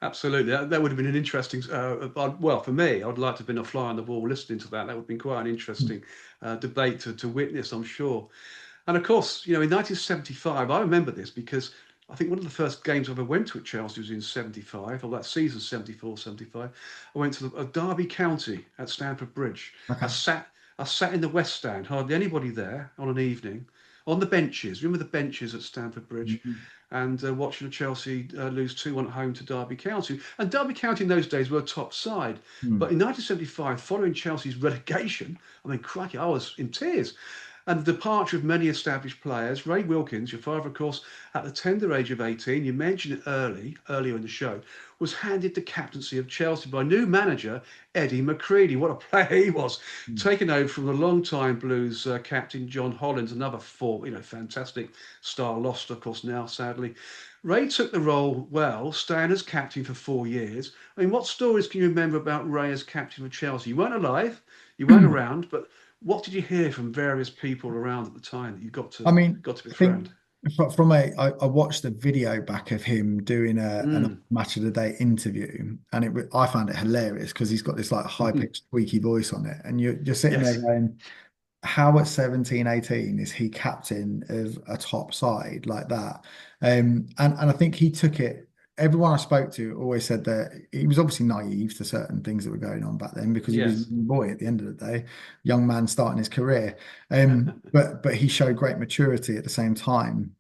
absolutely. That would have been an interesting. Well, for me, I'd like to have been a fly on the wall listening to that. That would have been quite an interesting debate to witness, I'm sure. And of course, in 1975, I remember this because I think one of the first games I ever went to at Chelsea was in 75, or that season, 74, 75. I went to Derby County at Stamford Bridge. I Okay. sat, I sat in the West Stand, hardly anybody there on an evening, on the benches. Remember the benches at Stamford Bridge? Mhm. And watching Chelsea lose 2-1 at home to Derby County. And Derby County in those days were a top side. But Mm. in 1975, following Chelsea's relegation, I mean, crikey, I was in tears. And the departure of many established players, Ray Wilkins, your father, of course, at the tender age of 18, you mentioned it earlier in the show, was handed the captaincy of Chelsea by new manager Eddie McCreadie. What a player he was, Mm. taking over from the long-time Blues captain John Hollins, another fantastic star, lost of course now sadly. Ray took the role well, staying as captain for 4 years. I mean, what stories can you remember about Ray as captain of Chelsea? You weren't alive, you weren't around, but what did you hear from various people around at the time that you got I to mean, got to I think befriend? I watched a video back of him doing an Mm. match of the day interview, and I found it hilarious because he's got this like high pitched, squeaky voice on it, and you're sitting there Yes. going, how at 17, 18 is he captain of a top side like that? And I think he took it. Everyone I spoke to always said that he was obviously naive to certain things that were going on back then because he was a Yes. young boy at the end of the day, young man starting his career. But he showed great maturity at the same time,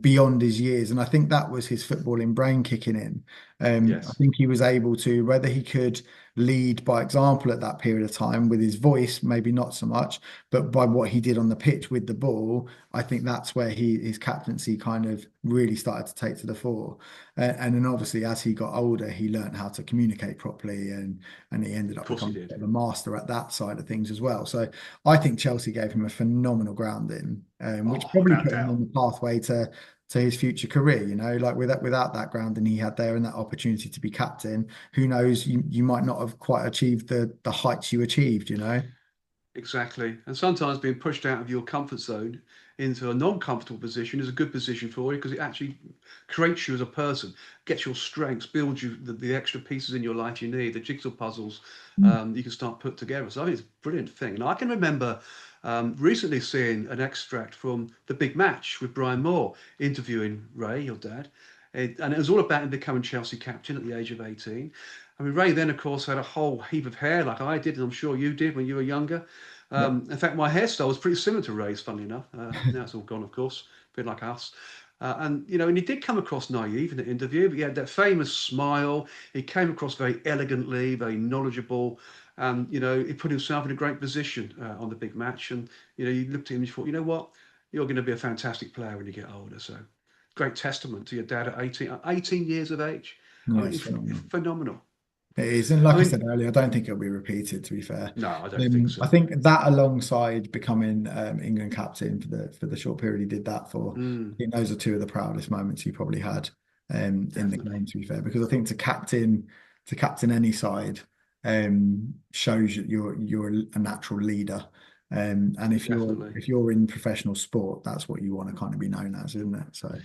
beyond his years. And I think that was his footballing brain kicking in. I Yes. think he was able to, whether he could lead by example at that period of time with his voice, maybe not so much, but by what he did on the pitch with the ball, I think that's where his captaincy kind of really started to take to the fore. And then obviously as he got older, he learned how to communicate properly, and he ended Of up course he becoming did. a bit of a master at that side of things as well. So I think Chelsea gave him a phenomenal grounding, which Oh, probably without put him on doubt. the pathway to his future career. Like without that grounding he had there and that opportunity to be captain, who knows, you might not have quite achieved the heights you achieved. Exactly. And sometimes being pushed out of your comfort zone into a non-comfortable position is a good position for you because it actually creates you as a person, gets your strengths, builds you the extra pieces in your life you need, the jigsaw puzzles you can start put together. So I think it's a brilliant thing. And I can remember recently seeing an extract from the big match with Brian Moore interviewing Ray, your dad. And it was all about him becoming Chelsea captain at the age of 18. I mean, Ray then, of course, had a whole heap of hair like I did, and I'm sure you did when you were younger. Yeah. In fact, my hairstyle was pretty similar to Ray's, funnily enough. Now it's all gone, of course, a bit like us. And he did come across naive in the interview, but he had that famous smile. He came across very elegantly, very knowledgeable, and he put himself in a great position on the big match. And you looked at him and you thought, you know what, you're going to be a fantastic player when you get older. So, great testament to your dad at 18 years of age. I Yeah, mean, it's it's phenomenal. phenomenal. It is, and I like I said mean, earlier, I don't think it'll be repeated. To be fair, no, I don't think I so. think that alongside becoming England captain for the short period he did that for, I Mm, think those are two of the proudest moments he probably had in the definitely, game. To be fair, because I think to captain any side shows that you're a natural leader, and if you're definitely. if you're in professional sport, that's what you want to kind of be known as, isn't it? So.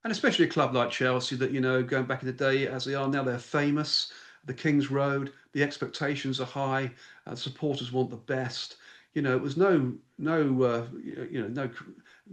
And especially a club like Chelsea that going back in the day as they are now, they're famous. The King's Road, the expectations are high. Supporters want the best. It was no. It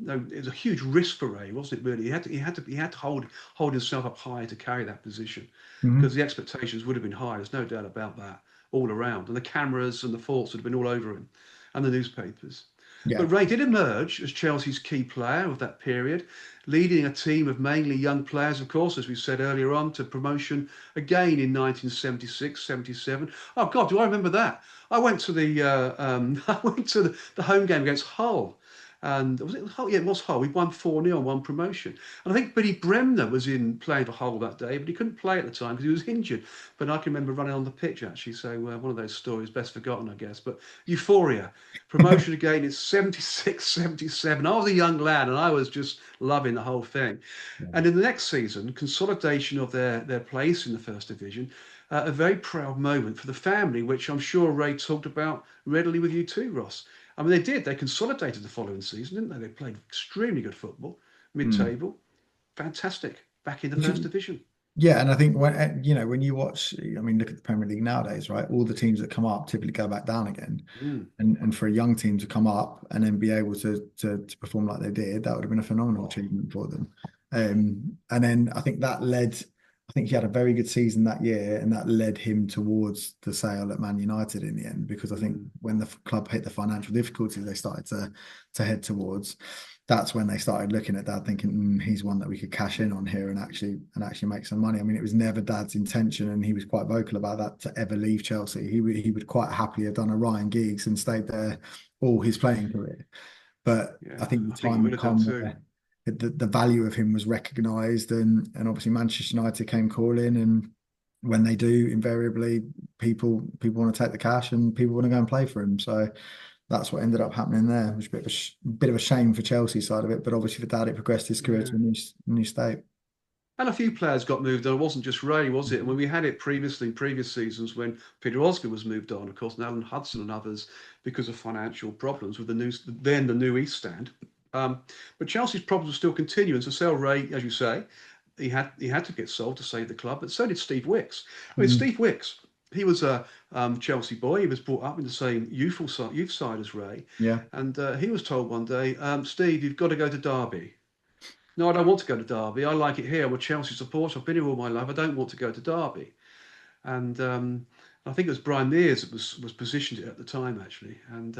was a huge risk for Ray, wasn't it? Really, he had to hold himself up high to carry that position because Mhm. the expectations would have been high. There's no doubt about that. All around, and the cameras and the thoughts would have been all over him, and the newspapers. Yeah. But Ray did emerge as Chelsea's key player of that period, leading a team of mainly young players, of course, as we said earlier on, to promotion again in 1976, 77. Oh God, do I remember that? I went to the I went to the home game against Hull, And was it Hull? Yeah, it was Hull. We won 4-0, won promotion. And I think Billy Bremner was in playing for Hull that day, but he couldn't play at the time because he was injured. But I can remember running on the pitch actually. So one of those stories best forgotten, I guess. But euphoria, promotion again in 76, 77. I was a young lad and I was just loving the whole thing. Yeah. And in the next season, consolidation of their place in the first division, a very proud moment for the family, which I'm sure Ray talked about readily with you too, Ross. I mean, they did. They consolidated the following season, didn't they? They played extremely good football, Mm. mid-table, fantastic, back in the Which first is- division. Yeah, and I think when you watch, I mean, look at the Premier League nowadays, right? All the teams that come up typically go back down again, Mm. and for a young team to come up and then be able to perform like they did, that would have been a phenomenal Oh, achievement for them. And then I think that led, I think he had a very good season that year, and that led him towards the sale at Man United in the end, because I think mm. when the club hit the financial difficulties they started to head towards, that's when they started looking at Dad, thinking, he's one that we could cash in on here and actually make some money. I mean, it was never Dad's intention, and he was quite vocal about that, to ever leave Chelsea. He would quite happily have done a Ryan Giggs and stayed there all his playing career. But I Yeah, think the I think he time would had have done come too. where the value of him was recognised, and obviously Manchester United came calling, and when they do, invariably people want to take the cash and people want to go and play for him. So that's what ended up happening there. It was a bit of bit of a shame for Chelsea's side of it, but obviously for Dad, it progressed his career to Yeah. a new state. And a few players got moved on. It wasn't just Ray, was it? And when we had it previously in previous seasons when Peter Oscar was moved on, of course, and Alan Hudson and others because of financial problems with the new East Stand. But Chelsea's problems were still continuing. So sell Ray, as you say, he had to get sold to save the club, but so did Steve Wicks. I mean, Mm, Steve Wicks, he was a Chelsea boy. He was brought up in the same youth side as Ray, yeah. and he was told one day, Steve, you've got to go to Derby. No, I don't want to go to Derby. I like it here. I'm a Chelsea supporter. I've been here all my life. I don't want to go to Derby. And I think it was Brian Mears that was positioned it at the time, actually. And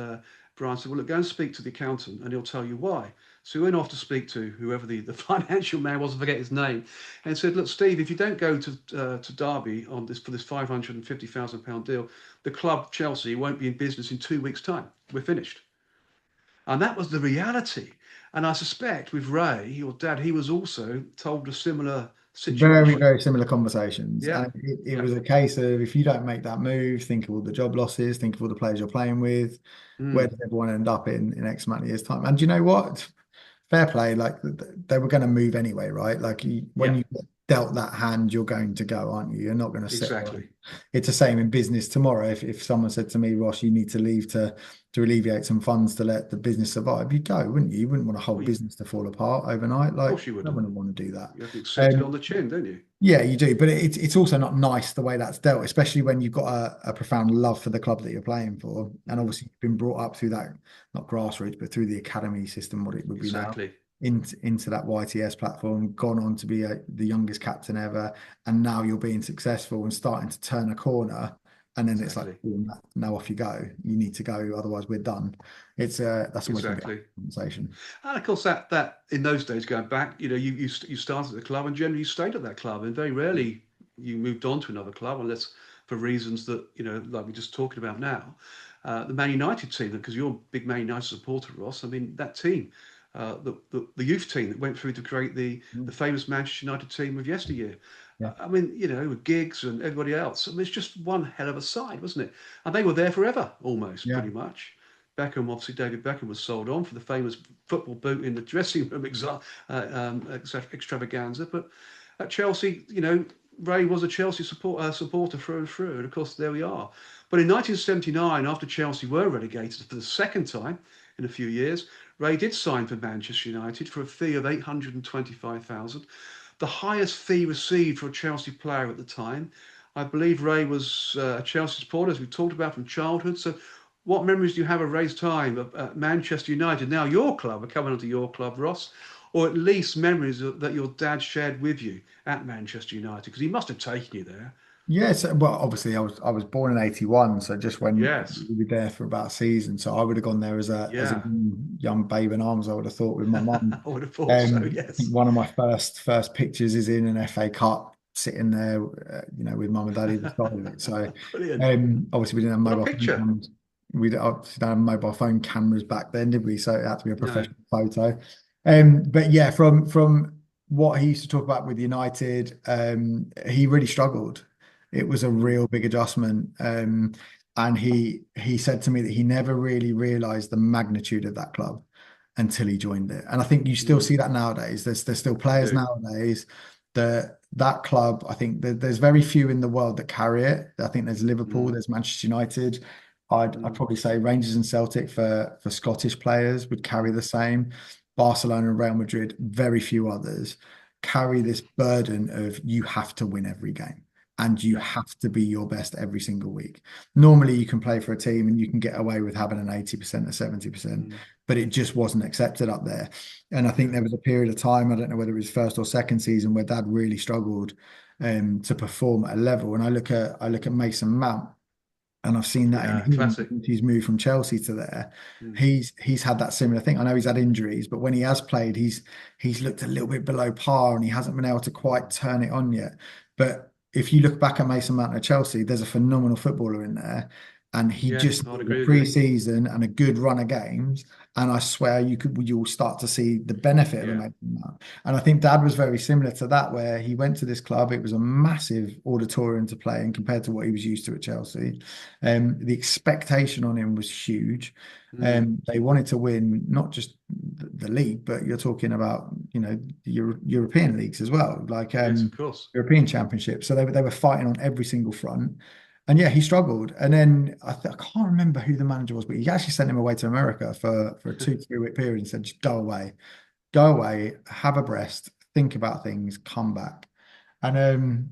Brian said, well, look, go and speak to the accountant and he'll tell you why. So he went off to speak to whoever the financial man was, I forget his name, and said, look, Steve, if you don't go to Derby on this for this £550,000 deal, the club, Chelsea, won't be in business in 2 weeks' time. We're finished. And that was the reality. And I suspect with Ray, your dad, he was also told a similar Very, situation. very similar conversations. Yeah, And it yeah. was a case of, if you don't make that move, think of all the job losses, think of all the players you're playing with. Where Mm, does everyone end up in X amount of years' time? And do you know what? Fair play. Like, they were going to move anyway, right? Like, when yeah, you get dealt that hand, you're going to go, aren't you? You're not going to sit around. exactly. It's the same in business tomorrow. If someone said to me, Ross, you need to leave to alleviate some funds to let the business survive, you'd go, wouldn't you? You wouldn't want a whole Well, business to fall apart overnight. of Like, course you no wouldn't. one would want to do that. You have to accept it Um, on the chin, don't you? yeah, you do, but it's also not nice the way that's dealt, especially when you've got a profound love for the club that you're playing for, and Mm, obviously you've been brought up through that, not grassroots, but through the academy system, what it would be now, exactly, into that YTS platform, gone on to be the youngest captain ever, and now you're being successful and starting to turn a corner, and then it's like, exactly, "Oh, now off you go. You need to go, otherwise we're done." It's that's always going to be exactly. a conversation. And of course, that in those days, going back, you started at the club and generally you stayed at that club, and very rarely you moved on to another club unless for reasons that like we're just talking about now. The Man United team, because you're a big Man United supporter, Ross. I mean, that team, the youth team that went through to create the Mm. famous Manchester United team of yesteryear. Yeah, I mean, with Giggs and everybody else. I mean, it's just one hell of a side, wasn't it? And they were there forever, almost, yeah, pretty much. Beckham, obviously, David Beckham was sold on for the famous football boot in the dressing room extravaganza. But at Chelsea, Ray was a Chelsea supporter through and through. And of course, there we are. But in 1979, after Chelsea were relegated for the second time in a few years, Ray did sign for Manchester United for a fee of 825,000, the highest fee received for a Chelsea player at the time. I believe Ray was a Chelsea supporter, as we talked about from childhood. So, what memories do you have of Ray's time at Manchester United? Now, your club, we're coming on to your club, Ross, or at least memories that your dad shared with you at Manchester United, because he must have taken you there. yes. Well, obviously, I was born in '81, so just when Yes. we were there for about a season, so I would have gone there as a Yeah. young babe in arms. I would have thought, with my mum. I would have thought so, I think yes. one of my first pictures is in an FA Cup, sitting there, with mum and dad either side of it. So, Brilliant. obviously we didn't have What a mobile picture. phones. we obviously don't have mobile phone cameras back then, did we? So it had to be a No. professional photo. But yeah, from what he used to talk about with United, he really struggled. It was a Mm, real big adjustment. And he said to me that he never really realized the magnitude of that club until he joined it. And I think you still mm, see that nowadays. There's still you players do. nowadays that club. I think there's very few in the world that carry it. I think there's Liverpool, Mm, there's Manchester United. I'd mm, probably say Rangers and Celtic for Scottish players would carry the same. Barcelona and Real Madrid, very few others carry this burden of you have to win every game and you yeah. have to be your best every single week. Normally, you can play for a team and you can get away with having an 80% or 70%, Mm, but it just wasn't accepted up there. And I think yeah. there was a period of time, I don't know whether it was first or second season, where Dad really struggled to perform at a level. And I look at Mason Mount, and I've seen that in Yeah. him Classic. since he's moved from Chelsea to there. Mm, He's had that similar thing. I know he's had injuries, but when he has played, he's looked a little bit below par and he hasn't been able to quite turn it on yet. But if you look back at Mason Mount at Chelsea, there's a phenomenal footballer in there. And he yeah. just I'd needs a agree with you. pre-season and a good run of games. And I swear you'll start to see the benefit of a Yeah. Mason Mount. And I think Dad was very similar to that, where he went to this club. It was a massive auditorium to play in compared to what he was used to at Chelsea. The expectation on him was huge. Mm, They wanted to win not just the league, but you're talking about, the European leagues as well, like yes, of course. European Championship. So they were fighting on every single front. And yeah, he struggled. And then I can't remember who the manager was, but he actually sent him away to America for a 2, 3 week period and said, just go away, have a rest, think about things, come back. And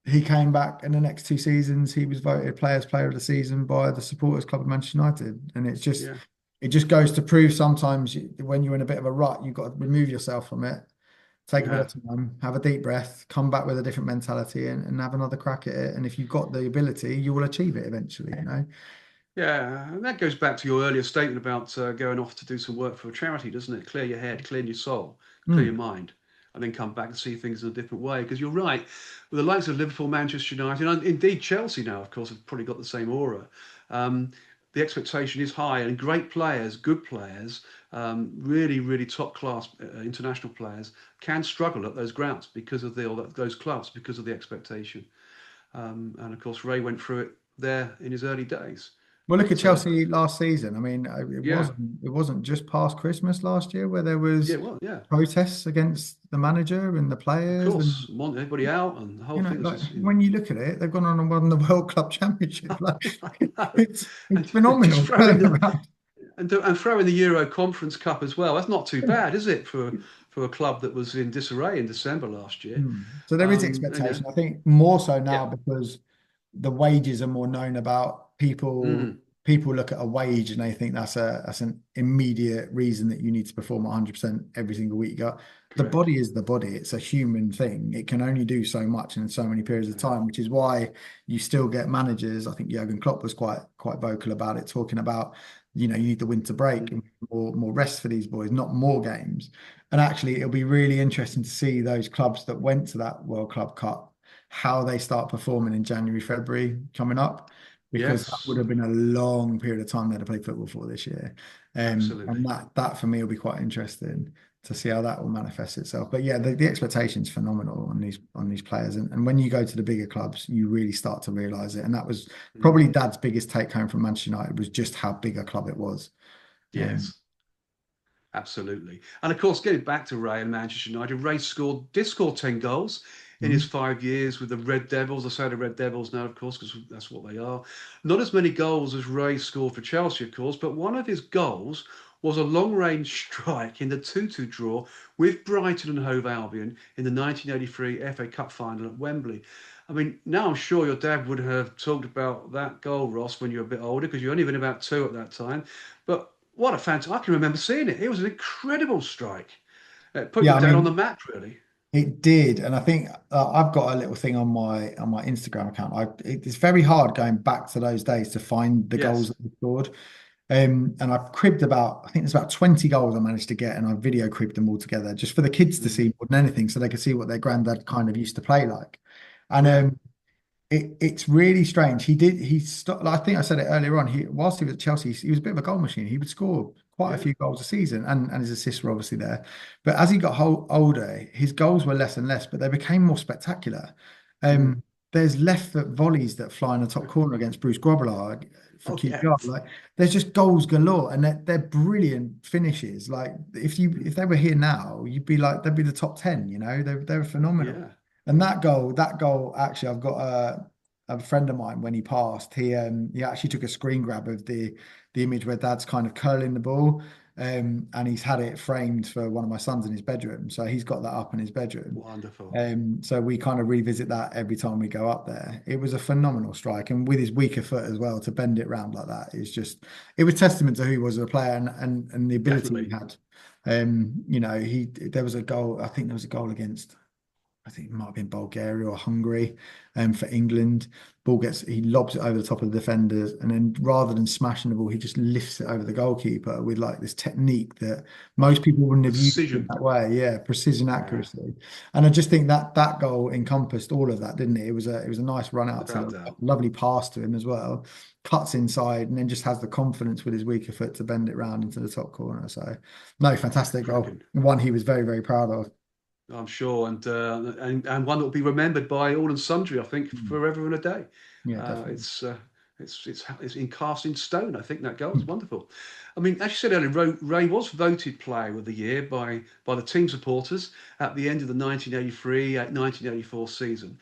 he came back in the next 2 seasons. He was voted Players Player of the Season by the Supporters Club of Manchester United. And Yeah. it just goes to prove sometimes when you're in a bit of a rut, you've got to remove yourself from it, take a bit Yeah. of time, have a deep breath, come back with a different mentality and have another crack at it. And if you've got the ability, you will achieve it eventually. Yeah, and that goes back to your earlier statement about going off to do some work for a charity, doesn't it? Clear your head, clear your soul, clear your Mm. mind, and then come back and see things in a different way. Because you're right, with the likes of Liverpool, Manchester United, and indeed Chelsea now, of course, have probably got the same aura. Um, the expectation is high, and great players, good players, really, really top class international players can struggle at those grounds because of those clubs, because of the expectation. And of course, Ray went through it there in his early days. Well, look at But Chelsea last season. I mean, yeah, it wasn't just past Christmas last year where there yeah, was well, yeah, protests against the manager and the of players, and course, want everybody out, and the whole thing was like just, when you look at it, they've gone on and won the World Club Championship. Like I know, it's and just phenomenal. throw in and throw in the Euro Conference Cup as well. That's not too bad, is it, for a club that was in disarray in December last year? So there is And yeah, expectation. I think more so yeah, now because the wages are more known about. mm, People look at a wage and they think that's an immediate reason that you need to perform 100% every single week. The correct. body is the body. It's a human thing. It can only do so much in so many periods of Yeah, time, which is why you still get managers. I think Jurgen Klopp was quite vocal about it, talking about, you need the winter break mm, and more rest for these boys, not more games. And actually, it'll be really interesting to see those clubs that went to that World Club Cup, how they start performing in January, February coming up, because that would yes, have been a long period of time they had to play football for this year. And absolutely. that for me will be quite interesting to see how that will manifest itself. But yeah, the expectation's phenomenal on these players. And when you go to the bigger clubs, you really start to realize it. And that was Mm, probably Dad's biggest take home from Manchester United, was just how big a club it was. Um, yes. Absolutely. And of course, getting back to Ray and Manchester United, Ray did score 10 goals in his mm, 5 years with the Red Devils. I say the Red Devils now, of course, because that's what they are. Not as many goals as Ray scored for Chelsea, of course, but one of his goals was a long-range strike in the 2-2 draw with Brighton and Hove Albion in the 1983 FA Cup final at Wembley. I mean, now I'm sure your dad would have talked about that goal, Ross, when you were a bit older, because you only been about two at that time. But what a fantastic! I can remember seeing it. It was an incredible strike. It put yeah, your I dad on mean, the map, really. it did, and I think I've got a little thing on my Instagram account. It's very hard going back to those days to find the goals Yes. that we scored. And I've cribbed I think there's about 20 goals I managed to get, and I video cribbed them all together just for the kids to see Mm. more than anything, so they could see what their granddad kind of used to play like. And Yeah. It's really strange. He stopped. I think I said it earlier on. Whilst he was at Chelsea, he was a bit of a goal machine. He would score quite a Yeah. few goals a season, and his assists were obviously there. But as he got older, his goals were less and less, but they became more spectacular. Mm. There's left foot volleys that fly in the top corner against Bruce Grobbelaar for Oh yeah. QPR. Like there's just goals galore, and they're brilliant finishes. Like if they were here now, you'd be like they'd be the top 10. You know, they're phenomenal. Yeah. And that goal, actually, I've got a friend of mine when he passed. He actually took a screen grab of the image where Dad's kind of curling the ball, and he's had it framed for one of my sons in his bedroom. So he's got that up in his bedroom. Wonderful. So we kind of revisit that every time we go up there. It was a phenomenal strike, and with his weaker foot as well, to bend it round like that is just it was testament to who he was as a player and the ability he Definitely. had. He there was a goal. I think there was a goal against. I think it might have been Bulgaria or Hungary, for England. He lobs it over the top of the defenders, and then rather than smashing the ball, he just lifts it over the goalkeeper with like this technique that most Oh, people wouldn't have used it precision. that way. Yeah, precision, Yeah. accuracy, and I just think that goal encompassed all of that, didn't it? It was a nice run out to Without a doubt. lovely pass to him as well. Cuts inside and then just has the confidence with his weaker foot to bend it round into the top corner. So, no, fantastic goal. Cracking. One he was very, very proud of. I'm sure, and one that will be remembered by all and sundry, I think, Mm. forever and a day. Yeah, Uh, definitely. it's uh, it's in cast in stone. I think that goal is wonderful. I mean, as you said earlier, Ray was voted Player of the Year by the team supporters at the end of the 1983-1984 season.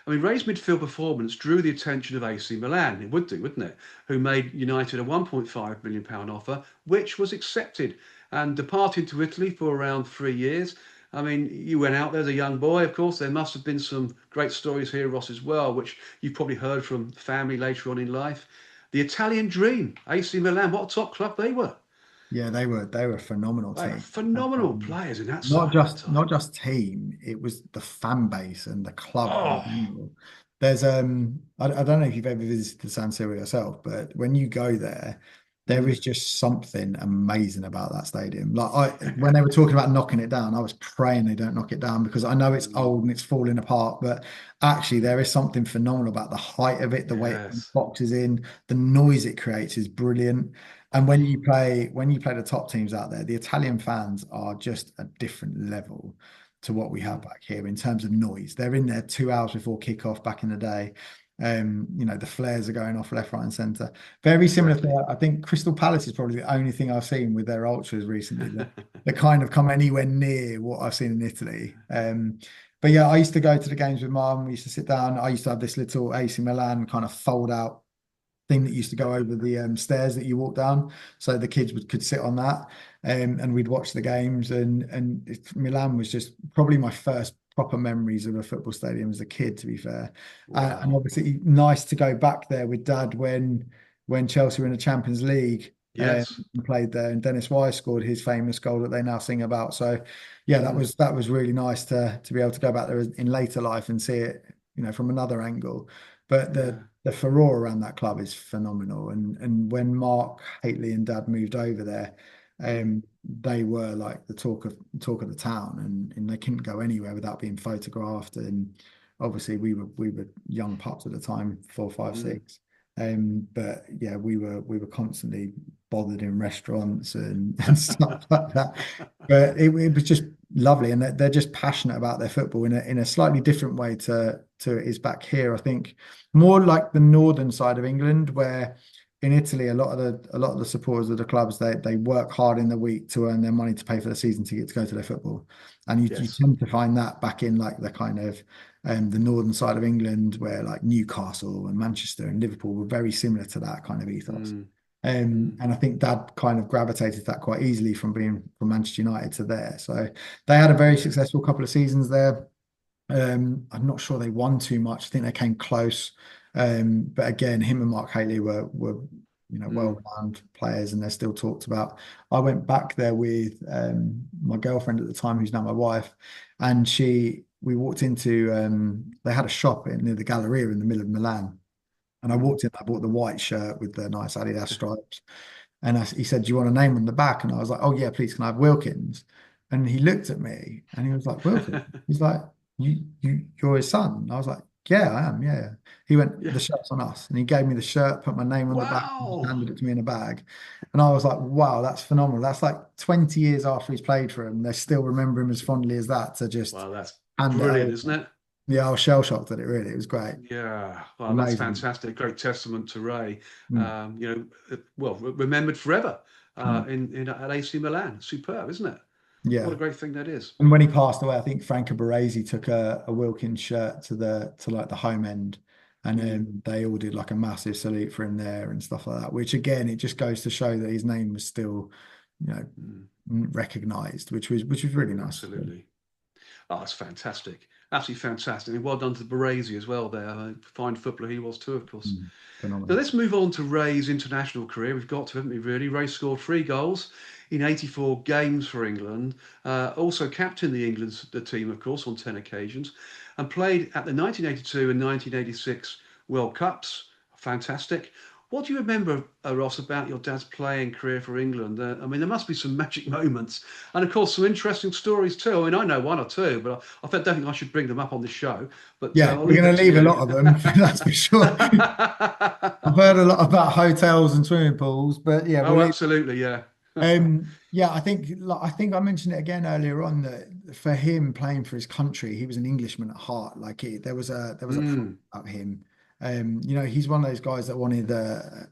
I mean, Ray's midfield performance drew the attention of AC Milan. It would do, wouldn't it? Who made United a £1.5 million offer, which was accepted, and departed to Italy for around 3 years. I mean, you went out there as a young boy, of course. There must have been some great stories here, Ross, as well, which you've probably heard from family later on in life. The Italian dream, AC Milan, what a top club they were. Yeah, they were a phenomenal They were team. phenomenal Um, players in that not side at that just time. not just team, it was the fan base and the club in Oh, general. There's I don't know if you've ever visited the San Siro yourself, but when you go there, there is mm. just something amazing about that stadium. When they were talking about knocking it down, I was praying they don't knock it down because I know it's Mm. old and it's falling apart, but actually there is something phenomenal about the height of it, the way it Yes. boxes in, the noise it creates is brilliant. And when you play the top teams out there, the Italian fans are just a different level to what we have Mm. back here in terms of noise. They're in there 2 hours before kickoff back in the day. The flares are going off left, right, and centre. Very similar Exactly. to, I think Crystal Palace is probably the only thing I've seen with their ultras recently that kind of come anywhere near what I've seen in Italy. But yeah, I used to go to the games with Mum. We used to sit down. I used to have this little AC Milan kind of fold out thing that used to go over the stairs that you walk down, so the kids could sit on that, and we'd watch the games. Milan was just probably my first proper memories of a football stadium as a kid, to be fair. And Wow. obviously, nice to go back there with Dad when Chelsea were in the Champions League. Yes. And played there, and Dennis Wise scored his famous goal that they now sing about. So, yeah, that Mm. was that was really nice to be able to go back there in later life and see it, from another angle. But the Yeah. the furore around that club is phenomenal. And when Mark Haitley and Dad moved over there, Mm. they were like the talk of the town, and they couldn't go anywhere without being photographed. And obviously, we were young pups at the time, four, five, Mm. six. But yeah, we were constantly bothered in restaurants and stuff like that. But it was just lovely, and they're just passionate about their football in a slightly different way to it is back here. I think more like the northern side of England, where in Italy a lot of the supporters of the clubs they work hard in the week to earn their money to pay for the season ticket to go to their football, and you Yes. tend to find that back in like the kind of the northern side of England, where like Newcastle and Manchester and Liverpool were very similar to that kind of ethos. Mm. Mm. And I think Dad kind of gravitated to that quite easily from being from Manchester United to there. So they had a very Yeah. successful couple of seasons there. I'm not sure they won too much. I think they came close. But again, him and Mark Haley were Mm. well-renowned players, and they're still talked about. I went back there with my girlfriend at the time, who's now my wife, and we walked into they had a shop near the Galleria in the middle of Milan. And I Mm. walked in, I bought the white shirt with the nice Adidas stripes. And he said, "Do you want a name on the back?" And I was like, "Oh yeah, please, can I have Wilkins?" And he looked at me and he was like, "Wilkins?" He's like, "You're his son." And I was like, Yeah, I am. Yeah, yeah. He went, Yeah. the shirt's on us, and he gave me the shirt, put my name on the back, and just Wow. handed it to me in a bag. And I was like, wow, that's phenomenal. That's like 20 years after he's played for him. They still remember him as fondly as that to just Well, that's hand it brilliant, over. isn't it? Yeah, I was shell shocked at it, really. It was great. Yeah, well, that's Amazing. fantastic. Great testament to Ray. Mm, Well, remembered forever mm. in at AC Milan. Superb, isn't it? What a Yeah. great thing that is. And when he passed away, I think Franco Baresi took a Wilkins shirt to like the home end, and Mm, then they all did like a massive salute for him there and stuff like that. Which again, it just goes to show that his name was still, you know, mm, recognized, which was really nice. absolutely. Oh, that's fantastic. Absolutely fantastic. And well done to Baresi as well there. Fine footballer he was too, of course. Now Phenomenal. let's move on to Ray's international career. We've got to, haven't we, really? Ray scored 3 goals in 84 games for England. Also captained the team, of course, on 10 occasions, and played at the 1982 and 1986 World Cups. Fantastic. What do you remember, Ross, about your dad's playing career for England? I mean, there must be some magic moments, and of course, some interesting stories too. I mean, I know one or two, but don't think I should bring them up on the show. But Yeah, I'll we're leave going it to to leave a you. lot of them, that's for sure. I've heard a lot about hotels and swimming pools, but yeah, we'll Oh, leave. absolutely, yeah. Yeah, I think I mentioned it again earlier on that for him playing for his country, he was an Englishman at heart. There was a pride Mm. about him. He's one of those guys that wanted a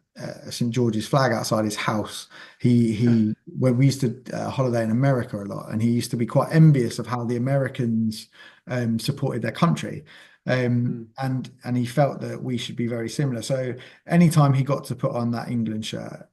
St. George's flag outside his house. He when we used to holiday in America a lot, and he used to be quite envious of how the Americans supported their country. Mm. And he felt that we should be very similar. So anytime he got to put on that England shirt,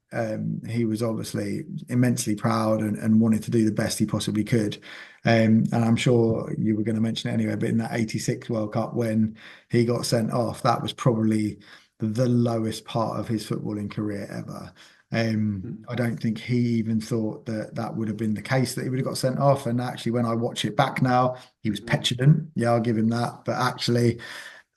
he was obviously immensely proud and wanted to do the best he possibly could. And I'm sure you were going to mention it anyway, but in that 86 World Cup when he got sent off, that was probably the lowest part of his footballing career ever. Mm. I don't think he even thought that that would have been the case, that he would have got sent off. And actually, when I watch it back now, he was Mm. petulant. Yeah, I'll give him that. But actually,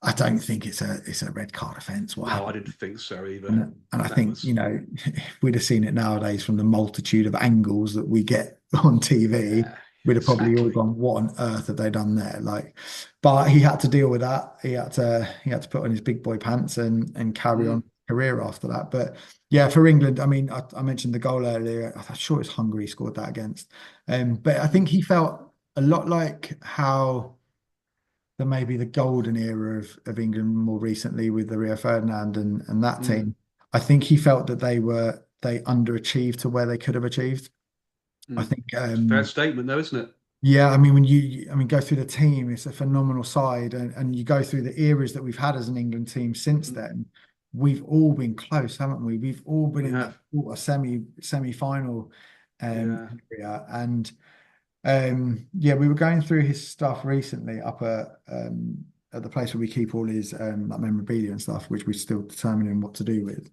I don't think it's a red card offence what No, I happened. didn't think so either. And I That think, was, if we'd have seen it nowadays from the multitude of angles that we get on TV, yeah, we'd have probably all exactly. gone, what on earth have they done there? Like, but he had to deal with that. He had to put on his big boy pants and carry on Mm. career after that. But yeah, for England, I mean, I mentioned the goal earlier. I'm sure it's Hungary he scored that against. But I think Mm. he felt a lot like how maybe the golden era of England more recently with the Rio Ferdinand and that Mm. team. I think he felt that they underachieved to where they could have achieved. I Mm. think It's a fair statement, though, isn't it? yeah, I mean when go through the team, it's a phenomenal side, and you go through the eras that we've had as an England team since Mm. then. We've all been close, haven't we? We've all been We in that have. sort of semi-final Yeah. area, and yeah, we were going through his stuff recently up at the place where we keep all his like memorabilia and stuff, which we're still determining what to do with.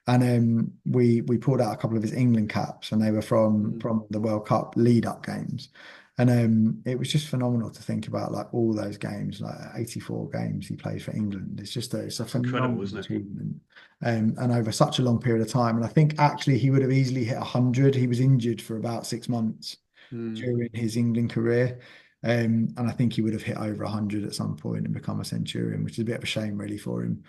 And we pulled out a couple of his England caps, and they were from Mm. the World Cup lead up games. And it was just phenomenal to think about like all those games, like 84 games he played for England. It's a That's incredible, phenomenal isn't it? achievement. And over such a long period of time. And I think actually he would have easily hit 100. He was injured for about 6 months Mm. during his England career. And I think he would have hit over 100 at some point and become a centurion, which is a bit of a shame, really, for him.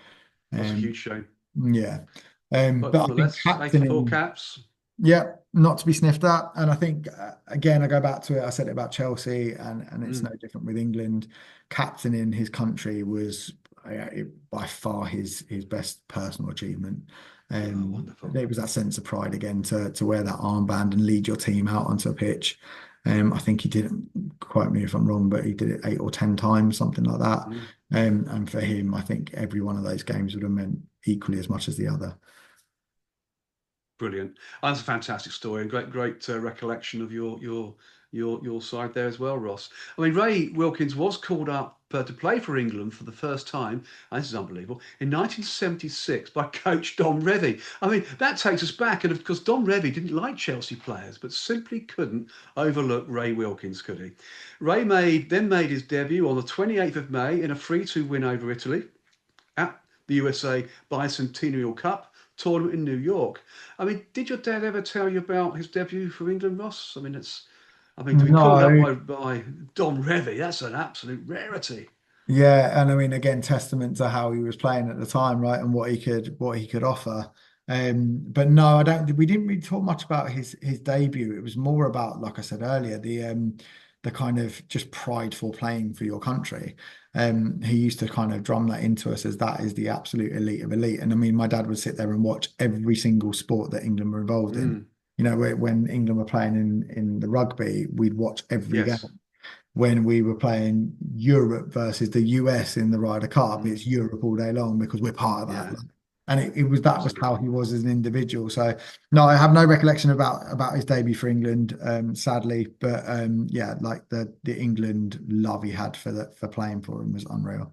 That's a Um, huge shame. yeah. But But I think nonetheless, 84 captaining, caps. yeah, not to be sniffed at. And I think, again, I go back to it. I said it about Chelsea, and it's no Mm. different with England. Captaining his country was by far his best personal achievement. Oh, wonderful. There was that sense of pride again to wear that armband and lead your team out onto a pitch. I think he did it, quote me if I'm wrong, but he did it 8 or 10 times, something like that. Mm. And for him, I think every one of those games would have meant equally as much as the other. Brilliant. That's a fantastic story and great recollection of your side there as well, Ross. I mean, Ray Wilkins was called up to play for England for the first time, and this is unbelievable, in 1976 by coach Don Revie. I mean, that takes us back, and of course, Don Revie didn't like Chelsea players, but simply couldn't overlook Ray Wilkins, could he? Ray made his debut on the 28th of May in a 3-2 win over Italy at the USA Bicentennial Cup tournament in New York. I mean, did your dad ever tell you about his debut for England, Ross? I mean, to be called up No, by Don Revie, that's an absolute rarity. Yeah, and I mean, again, testament to how he was playing at the time, right, and what he could offer. But no, I don't. We didn't really talk much about his debut. It was more about, like I said earlier, the kind of just prideful playing for your country. He used to kind of drum that into us as that is the absolute elite of elite. And I mean, my dad would sit there and watch every single sport that England were involved in. Mm, You know, when England were playing in the rugby, we'd watch every game. yes. When we were playing Europe versus the US in the Ryder Cup, Mm, it's Europe all day long because we're part of that. yeah, And that was how absolutely. he was as an individual. So no, I have no recollection about his debut for England, sadly. But yeah, like the England love he had for playing for him was unreal.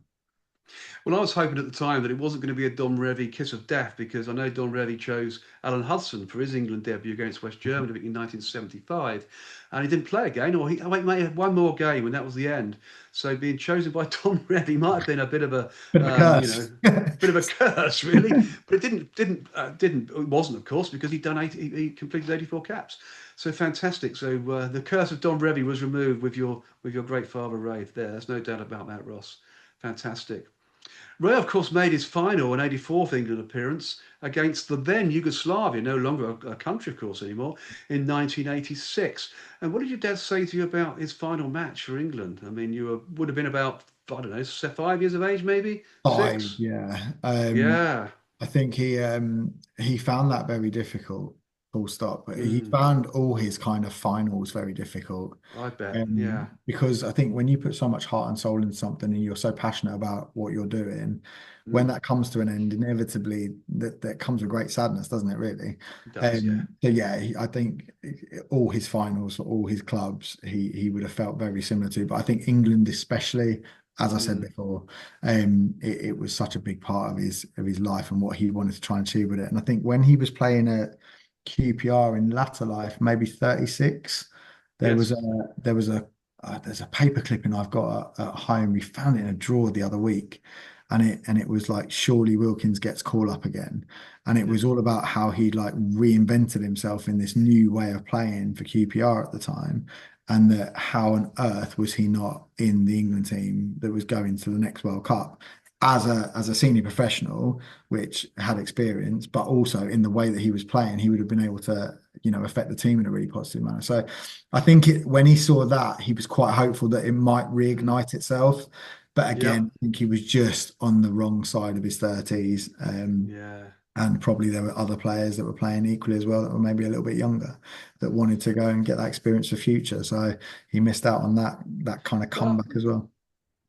Well, I was hoping at the time that it wasn't going to be a Don Revie kiss of death because I know Don Revie chose Alan Hudson for his England debut against West Germany, I think in 1975, and he didn't play again, or he may have one more game, and that was the end. So being chosen by Don Revie might have been a bit of a, Bit of a curse. bit of a curse, really. But it didn't. It wasn't, of course, because he completed 84 caps. So fantastic. So the curse of Don Revie was removed with your great father Ray. There's no doubt about that, Ross. Fantastic. Ray, of course, made his final and 84th England appearance against the then Yugoslavia, no longer a country, of course, anymore, in 1986. And what did your dad say to you about his final match for England? I mean, would have been about, I don't know, 5 years of age, maybe? Five, Six? yeah. Yeah. I think he found that very difficult, full stop. But he Mm, found all his kind of finals very difficult. I bet. Yeah. Because I think when you put so much heart and soul into something and you're so passionate about what you're doing, when Mm, that comes to an end, inevitably that comes with great sadness, doesn't it, really? it does, yeah. So yeah, I think all his finals for all his clubs, he would have felt very similar to. But I think England especially, as I said Mm, before, it was such a big part of his life and what he wanted to try and achieve with it. And I think when he was playing at QPR in latter life, maybe 36, there was yes. a there was a there's a paper clipping I've got at home. We found it in a drawer the other week, and it was like surely Wilkins gets call up again, and it Yeah. was all about how he like reinvented himself in this new way of playing for QPR at the time, and that how on earth was he not in the England team that was going to the next World Cup as a senior professional, which had experience, but also in the way that he was playing, he would have been able to, affect the team in a really positive manner. So I think when he saw that, he was quite hopeful that it might Mm, reignite itself. But yeah. again, I think he was just on the wrong side of his 30s. Yeah. And probably there were other players that were playing equally as well that were maybe a little bit younger that wanted to go and get that experience for future. So he missed out on that kind of Well, comeback as well.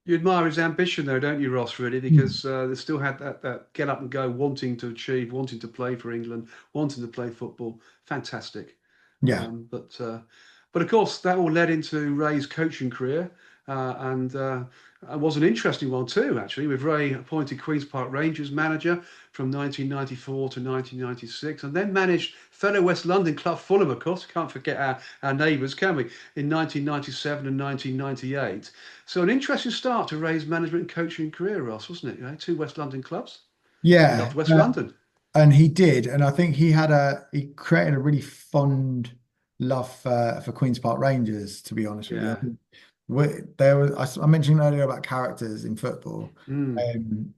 you admire his ambition, though, don't you, Ross? Really, Mm. because they still had that get up and go, wanting to achieve, wanting to play for England, wanting to play football. Fantastic. Yeah. But of course, that all led into Ray's coaching career, and it was an interesting one too, actually, with Ray appointed Queens Park Rangers manager from 1994 to 1996, and then managed fellow West London club Fulham, of course. Can't forget our neighbours, can we? In 1997 and 1998. So an interesting start to Ray's management and coaching career, Ross, wasn't it? You know, two West London clubs. He Yeah. loved West London. And he did, and I think he created a really fond love for Queens Park Rangers. To be honest with you, I Yeah. think there was I mentioned earlier about characters in football, Mm,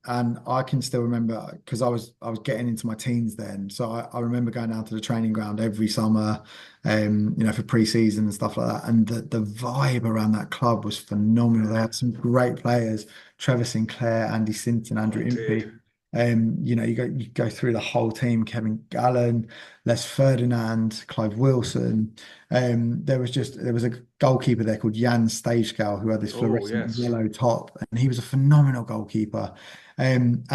and I can still remember because I was getting into my teens then, so I remember going down to the training ground every summer, for pre-season and stuff like that, and the vibe around that club was phenomenal. They yeah. had some great players: Trevor Sinclair, Andy Sinton, Oh, Andrew it did. Impey. You go through the whole team, Kevin Gallen, Les Ferdinand, Clive Wilson. There was a goalkeeper there called Jan Stagegal who had this Oh, fluorescent yes. yellow top, and he was a phenomenal goalkeeper. And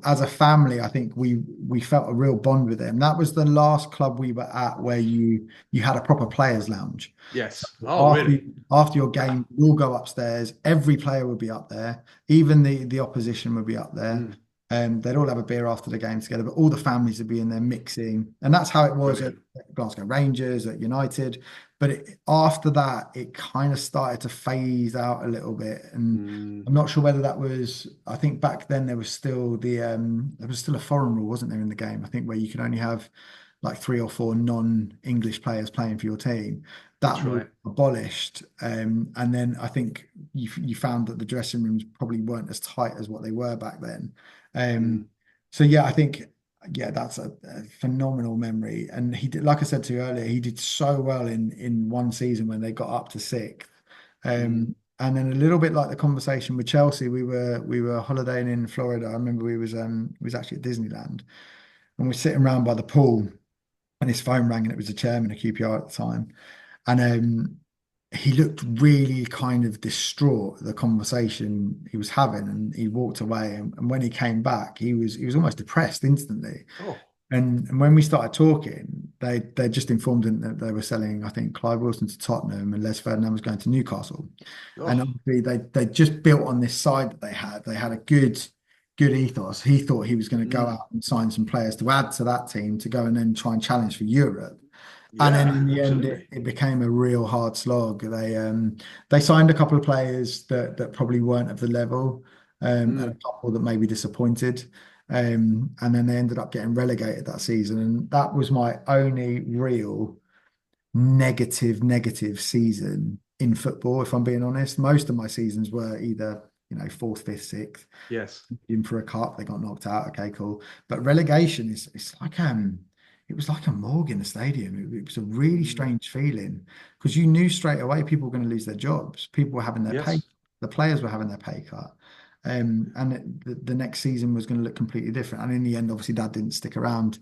as a family, I think we felt a real bond with him. That was the last club we were at where you had a proper players' lounge. So Yes. Oh, after really? after your game, you'll go upstairs. Every player would be up there. Even the opposition would be up there. Mm, They'd all have a beer after the game together, but all the families would be in there mixing. And that's how it was at brilliant. Glasgow Rangers, at United. But after that, it kind of started to phase out a little bit. And Mm, I'm not sure whether that was, I think back then there was still a foreign rule, wasn't there, in the game? I think where you could only have like three or four non-English players playing for your team. That's That was right. abolished. And then I think you found that the dressing rooms probably weren't as tight as what they were back then. Mm, So yeah, I think yeah, that's a phenomenal memory. And he did, like I said to you earlier, he did so well in one season when they got up to sixth. mm, And then a little bit like the conversation with Chelsea, we were holidaying in Florida. I remember we was actually at Disneyland and we're sitting around by the pool and his phone rang and it was the chairman of QPR at the time. And he looked really kind of distraught at the conversation he was having, and he walked away. And when he came back, he was almost depressed instantly. oh, And when we started talking, they just informed him that they were selling, I think, Clive Wilson to Tottenham and Les Ferdinand was going to Newcastle. And oh, obviously they just built on this side that they had. They had a good ethos. He thought he was going to go mm, out and sign some players to add to that team to go and then try and challenge for Europe. And then yeah, in the end, absolutely. it became a real hard slog. They signed a couple of players that probably weren't of the level, and a Mm, couple that maybe disappointed. And then they ended up getting relegated that season. And that was my only real negative season in football, if I'm being honest. Most of my seasons were either, fourth, fifth, sixth, yes, in for a cup, they got knocked out. Okay, cool. But relegation is it's like it was like a morgue in the stadium. It was a really mm, strange feeling because you knew straight away people were going to lose their jobs. People were having their pay, yes, the players were having their pay cut. The next season was going to look completely different. And in the end, obviously, Dad didn't stick around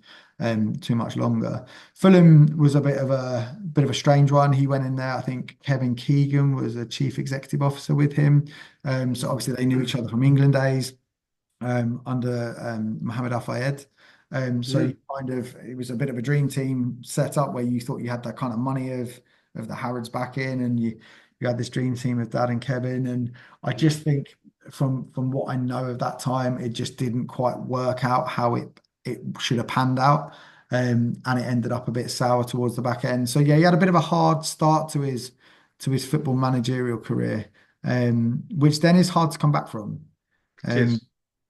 too much longer. Fulham was a bit of a strange one. He went in there. I think Kevin Keegan was a chief executive officer with him. So mm, obviously they knew each other from England days under Mohamed Al Fayed. So mm, it was a bit of a dream team set up where you thought you had that kind of money of the Harrods back in, and you had this dream team of Dad and Kevin. And I mm, just think from what I know of that time, it just didn't quite work out how it should have panned out. And it ended up a bit sour towards the back end. So yeah, he had a bit of a hard start to his football managerial career, which then is hard to come back from. it Um, is.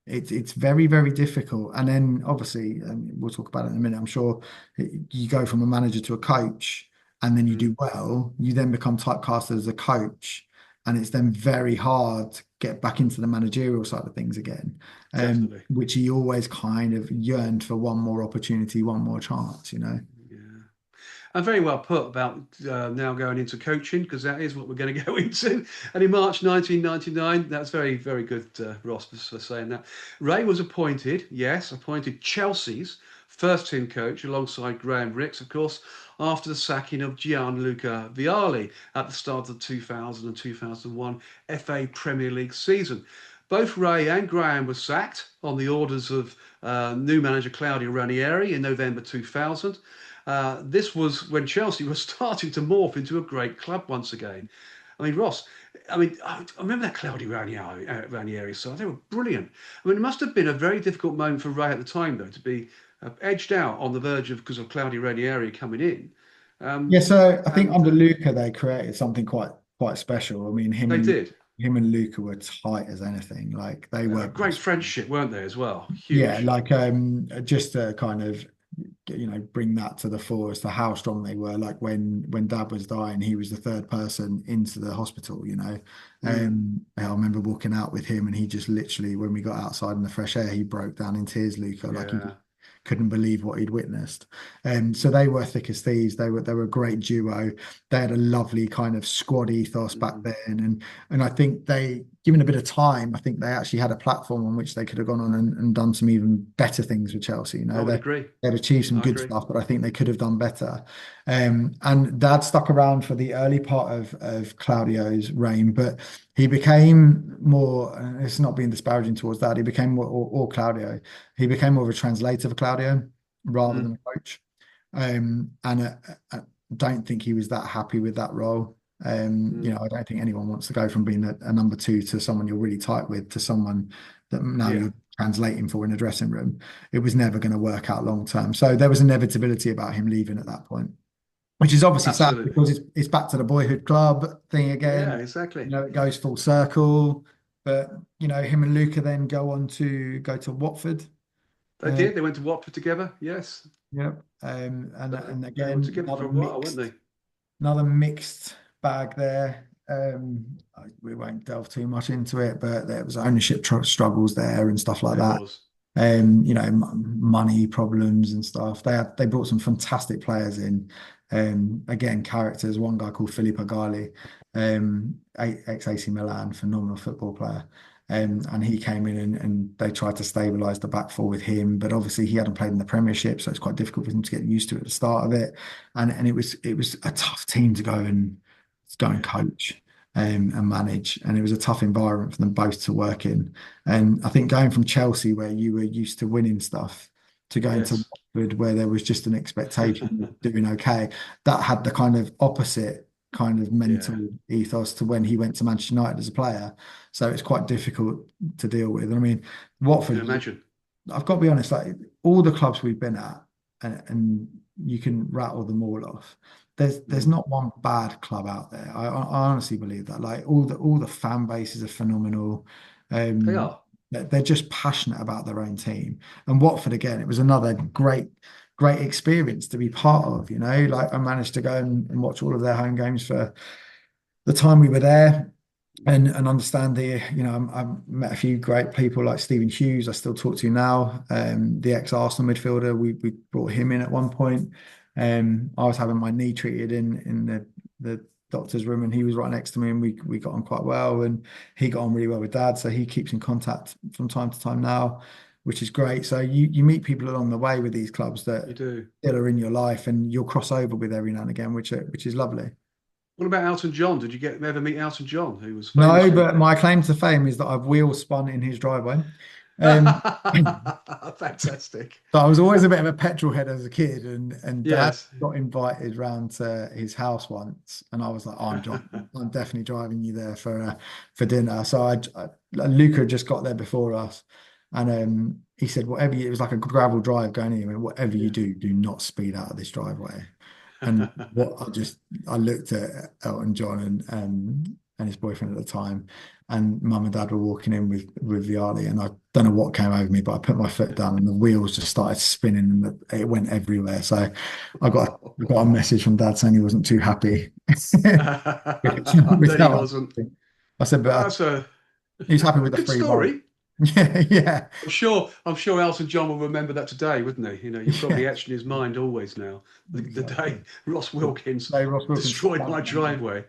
it's very difficult. And then obviously, and we'll talk about it in a minute, I'm sure you go from a manager to a coach and then you Mm, do well, you then become typecasted as a coach. And it's then very hard to get back into the managerial side of things again, definitely. which he always kind of yearned for one more opportunity, one more chance. Yeah. And very well put about now going into coaching because that is what we're going to go into. And in March 1999, that's very, very good, Ross, for saying that. Ray was appointed Chelsea's first team coach alongside Graham Rix, of course, after the sacking of Gianluca Vialli at the start of the 2000 and 2001 FA Premier League season. Both Ray and Graham were sacked on the orders of new manager Claudio Ranieri in November 2000. This was when Chelsea was starting to morph into a great club once again. I mean, Ross, I remember that Claudio Ranieri side. They were brilliant. I mean, it must have been a very difficult moment for Ray at the time, though, to be edged out on the verge of because of Claudio Ranieri coming in. Yeah, Um, so I think and under Luca they created something quite special. I mean, him they and did. Luca were tight as anything. Like they were Great best friends. friendship, weren't they, as well? Yeah, Huge. like just to kind of bring that to the fore as to how strong they were. Like when Dad was dying, he was the third person into the hospital. Mm, I remember walking out with him and he just literally, when we got outside in the fresh air, he broke down in tears, Luca, like he yeah. couldn't believe what he'd witnessed. So they were thick as thieves. They were a great duo. They had a lovely kind of squad ethos back Mm, then, and I think they, given a bit of time, I think they actually had a platform on which they could have gone on and done some even better things with Chelsea. I would They agree. they'd achieved some I good agree. stuff, but I think they could have done better. And Dad stuck around for the early part of Claudio's reign, but he became more, and it's not being disparaging towards that, he became more, or Claudio, he became more of a translator for Claudio rather Mm, than a coach. And I don't think he was that happy with that role. mm, I don't think anyone wants to go from being a number two to someone you're really tight with to someone that now yeah. you're translating for in a dressing room. It was never going to work out long term. So there was inevitability about him leaving at that point, which is obviously sad Absolutely. because it's back to the boyhood club thing Yeah, again. exactly. It goes full circle. But him and Luca then go to Watford. They did. They went to Watford together. Yes. Yep. And They were again, together for a while, weren't they? another mixed bag there. We won't delve too much into it, but there was ownership struggles there and stuff like There that. was. Money problems and stuff. They brought some fantastic players in. Again, characters. One guy called Filippo Gali, ex AC Milan, phenomenal football player. And he came in and they tried to stabilise the back four with him, but obviously he hadn't played in the Premiership, so it's quite difficult for him to get used to it at the start of it. And it was a tough team to go and coach and manage, and it was a tough environment for them both to work in. And I think going from Chelsea, where you were used to winning stuff, to going to Yes. Watford, where there was just an expectation of doing okay, that had the kind of opposite kind of mental Yeah. ethos to when he went to Manchester United as a player. So it's quite difficult to deal with. And I mean, Can Watford, imagine. I've got to be honest, like all the clubs we've been at, and you can rattle them all off. There's Mm. not one bad club out there. I honestly believe that. Like all the fan bases are phenomenal. They Um, are. they're just passionate about their own team. And Watford again, it was another great experience to be part of. Like I managed to go and watch all of their home games for the time we were there and understand I've met a few great people like Stephen Hughes. I still talk to now, the ex-Arsenal midfielder. We brought him in at one point. I was having my knee treated in the doctor's room, and he was right next to me, and we got on quite well, and he got on really well with Dad, so he keeps in contact from time to time now, which is great. So you meet people along the way with these clubs You that do. still are in your life, and you'll cross over with every now and again, which is lovely. What about Elton John? Did you ever meet Elton John, who was No, famously but my claim to fame is that I've wheel spun in his driveway. Um, fantastic? so I was always a bit of a petrol head as a kid, and Dad Yes. got invited round to his house once, and I was like, oh, I'm definitely driving you there for dinner. So Luca had just got there before us, and he said, it was like a gravel drive going in, and whatever you Yeah. do, do not speed out of this driveway. And I looked at Elton John and his boyfriend at the time, and Mum and Dad were walking in with Viali, and I don't know what came over me, but I put my foot down, and the wheels just started spinning, and it went everywhere. So I got a message from Dad saying he wasn't too happy I with bet he how wasn't. I said, but That's a, he's happy a with the good free ride. story. Yeah, yeah, I'm sure Elton John will remember that today, wouldn't he? You're yeah, probably etched in his mind always now. The day exactly. Ross Wilkins So Ross Wilkins put destroyed my down. driveway.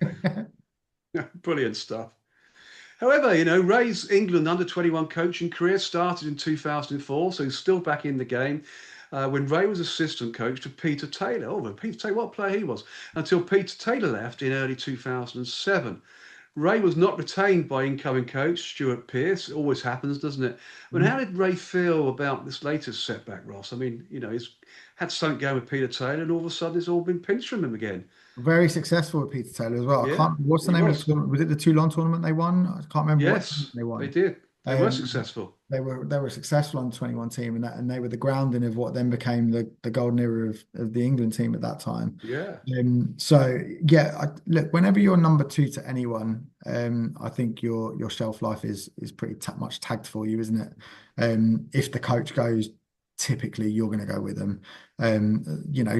Brilliant stuff. However, Ray's England under-21 coaching career started in 2004, so he's still back in the game. When Ray was assistant coach to Peter Taylor. Oh, but Peter Taylor, what player he was, until Peter Taylor left in early 2007. Ray was not retained by incoming coach Stuart Pearce. It always happens, doesn't it? I mean, how did Ray feel about this latest setback, Ross? I mean, he's had something going with Peter Taylor, and all of a sudden it's all been pinched from him again. Very successful with Peter Taylor as well. I Yeah, can't. What's the he name of the was. tournament? Was it the Toulon tournament they won? I can't remember what tournament Yes, they they won. did. They were Um, successful. they were successful on the 21 team, and they were the grounding of what then became the golden era of the England team at that time. Yeah. So yeah, look, whenever you're number two to anyone, I think your shelf life is pretty much tagged for you, isn't it? If the coach goes, typically you're going to go with them.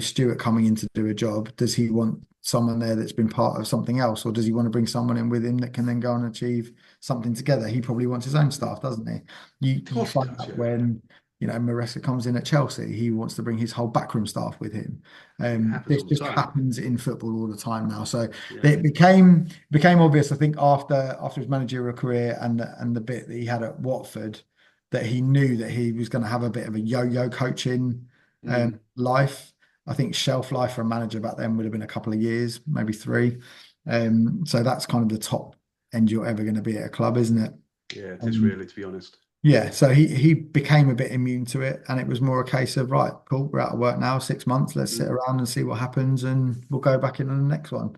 Stuart coming in to do a job, does he want someone there that's been part of something else, or does he want to bring someone in with him that can then go and achieve something together? He probably wants his own staff, doesn't he? You Of you course he find does, out yeah. when Maresca comes in at Chelsea, he wants to bring his whole backroom staff with him. It happens This all the just time. happens in football all the time now. So Yeah. it became obvious, I think, after his managerial career and the bit that he had at Watford, that he knew that he was going to have a bit of a yo-yo coaching Mm. life. I think shelf life for a manager back then would have been a couple of years, maybe three. So that's kind of the top end you're ever going to be at a club, isn't it? Yeah, it is Um, really, to be honest. yeah, so he became a bit immune to it, and it was more a case of, right, cool, we're out of work now, 6 months, let's sit Mm. around and see what happens, and we'll go back in on the next one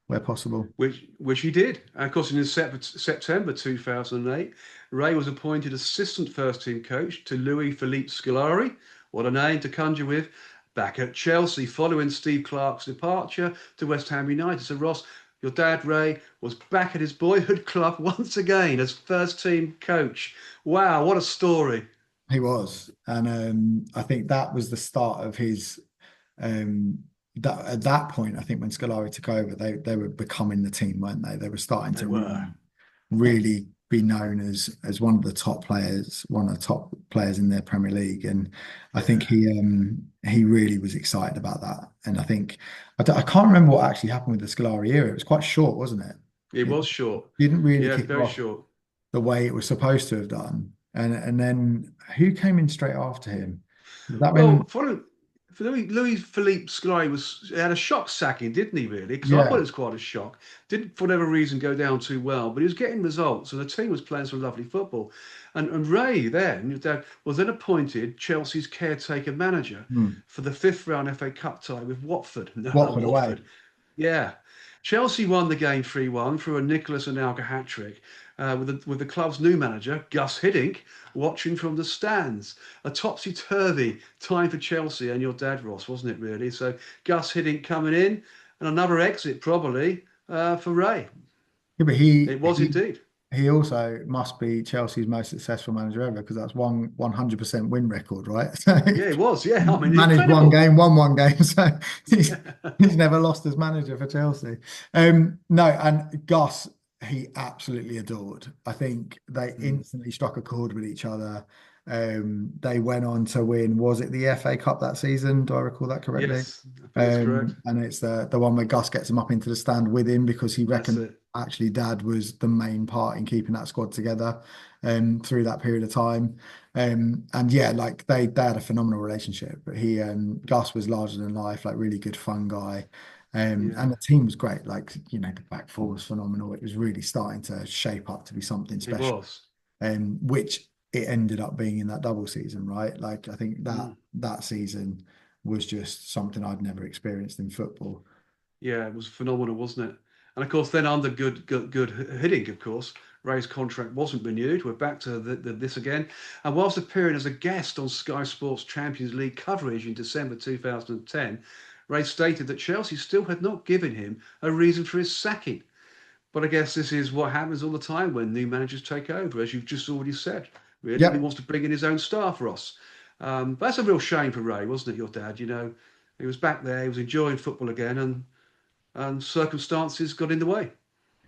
where possible. Which he did. And of course, in September 2008, Ray was appointed assistant first team coach to Louis Philippe Scolari. What a name to conjure with. Back at Chelsea, following Steve Clarke's departure to West Ham United. So, Ross, your dad, Ray, was back at his boyhood club once again as first team coach. Wow, what a story. He was, and I think that was the start of his. That at that point, I think when Scolari took over, they were becoming the team, weren't they? They were starting They to were. really be known as one of the top players, one of the top players in their Premier League, and I think Yeah. he really was excited about that. And I think I can't remember what actually happened with the Scolari era. It was quite short, wasn't it? It It was short. didn't really Yeah, kick very off short. the way it was supposed to have done. And then who came in straight after him? Was that Well, when? following for Louis Philippe Scolari had a shock sacking, didn't he? Really, because I thought it Yeah. was quite a shock. Didn't for whatever reason go down too well, but he was getting results, and the team was playing some lovely football. And Ray then, your dad, was then appointed Chelsea's caretaker manager Hmm. for the fifth round FA Cup tie with Watford. No, Watford away. Watford. Yeah. Chelsea won the game 3-1 through a Nicholas Anelka hat-trick, with the club's new manager, Gus Hiddink, watching from the stands. A topsy-turvy time for Chelsea and your dad, Ross, wasn't it, really? So Gus Hiddink coming in, and another exit probably for Ray. Yeah, but It was indeed. he also must be Chelsea's most successful manager ever because that's 100% win record, right? So Yeah, it was. Yeah, I mean, managed one incredible. game, won one game. So he's never lost as manager for Chelsea. No, and Gus, he absolutely adored. I think they Mm. instantly struck a chord with each other. They went on to win, was it the FA Cup that season? Do I recall that correctly? Yes, I think that's correct. And it's the one where Gus gets him up into the stand with him because he That's reckoned it. actually Dad was the main part in keeping that squad together through that period of time. And yeah, like they had a phenomenal relationship. But Gus was larger than life, like really good fun guy. Yeah, And the team was great. Like, the back four was phenomenal. It was really starting to shape up to be something it special. was. Which it ended up being in that double season, right? Like I think that Mm. that season was just something I'd never experienced in football. Yeah, it was phenomenal, wasn't it? And of course, then under good Hiddink, of course, Ray's contract wasn't renewed. We're back to this again. And whilst appearing as a guest on Sky Sports Champions League coverage in December 2010, Ray stated that Chelsea still had not given him a reason for his sacking. But I guess this is what happens all the time when new managers take over, as you've just already said. Really, he Yep. wants to bring in his own staff, Ross. But that's a real shame for Ray, wasn't it? Your dad, he was back there, he was enjoying football again, and circumstances got in the way.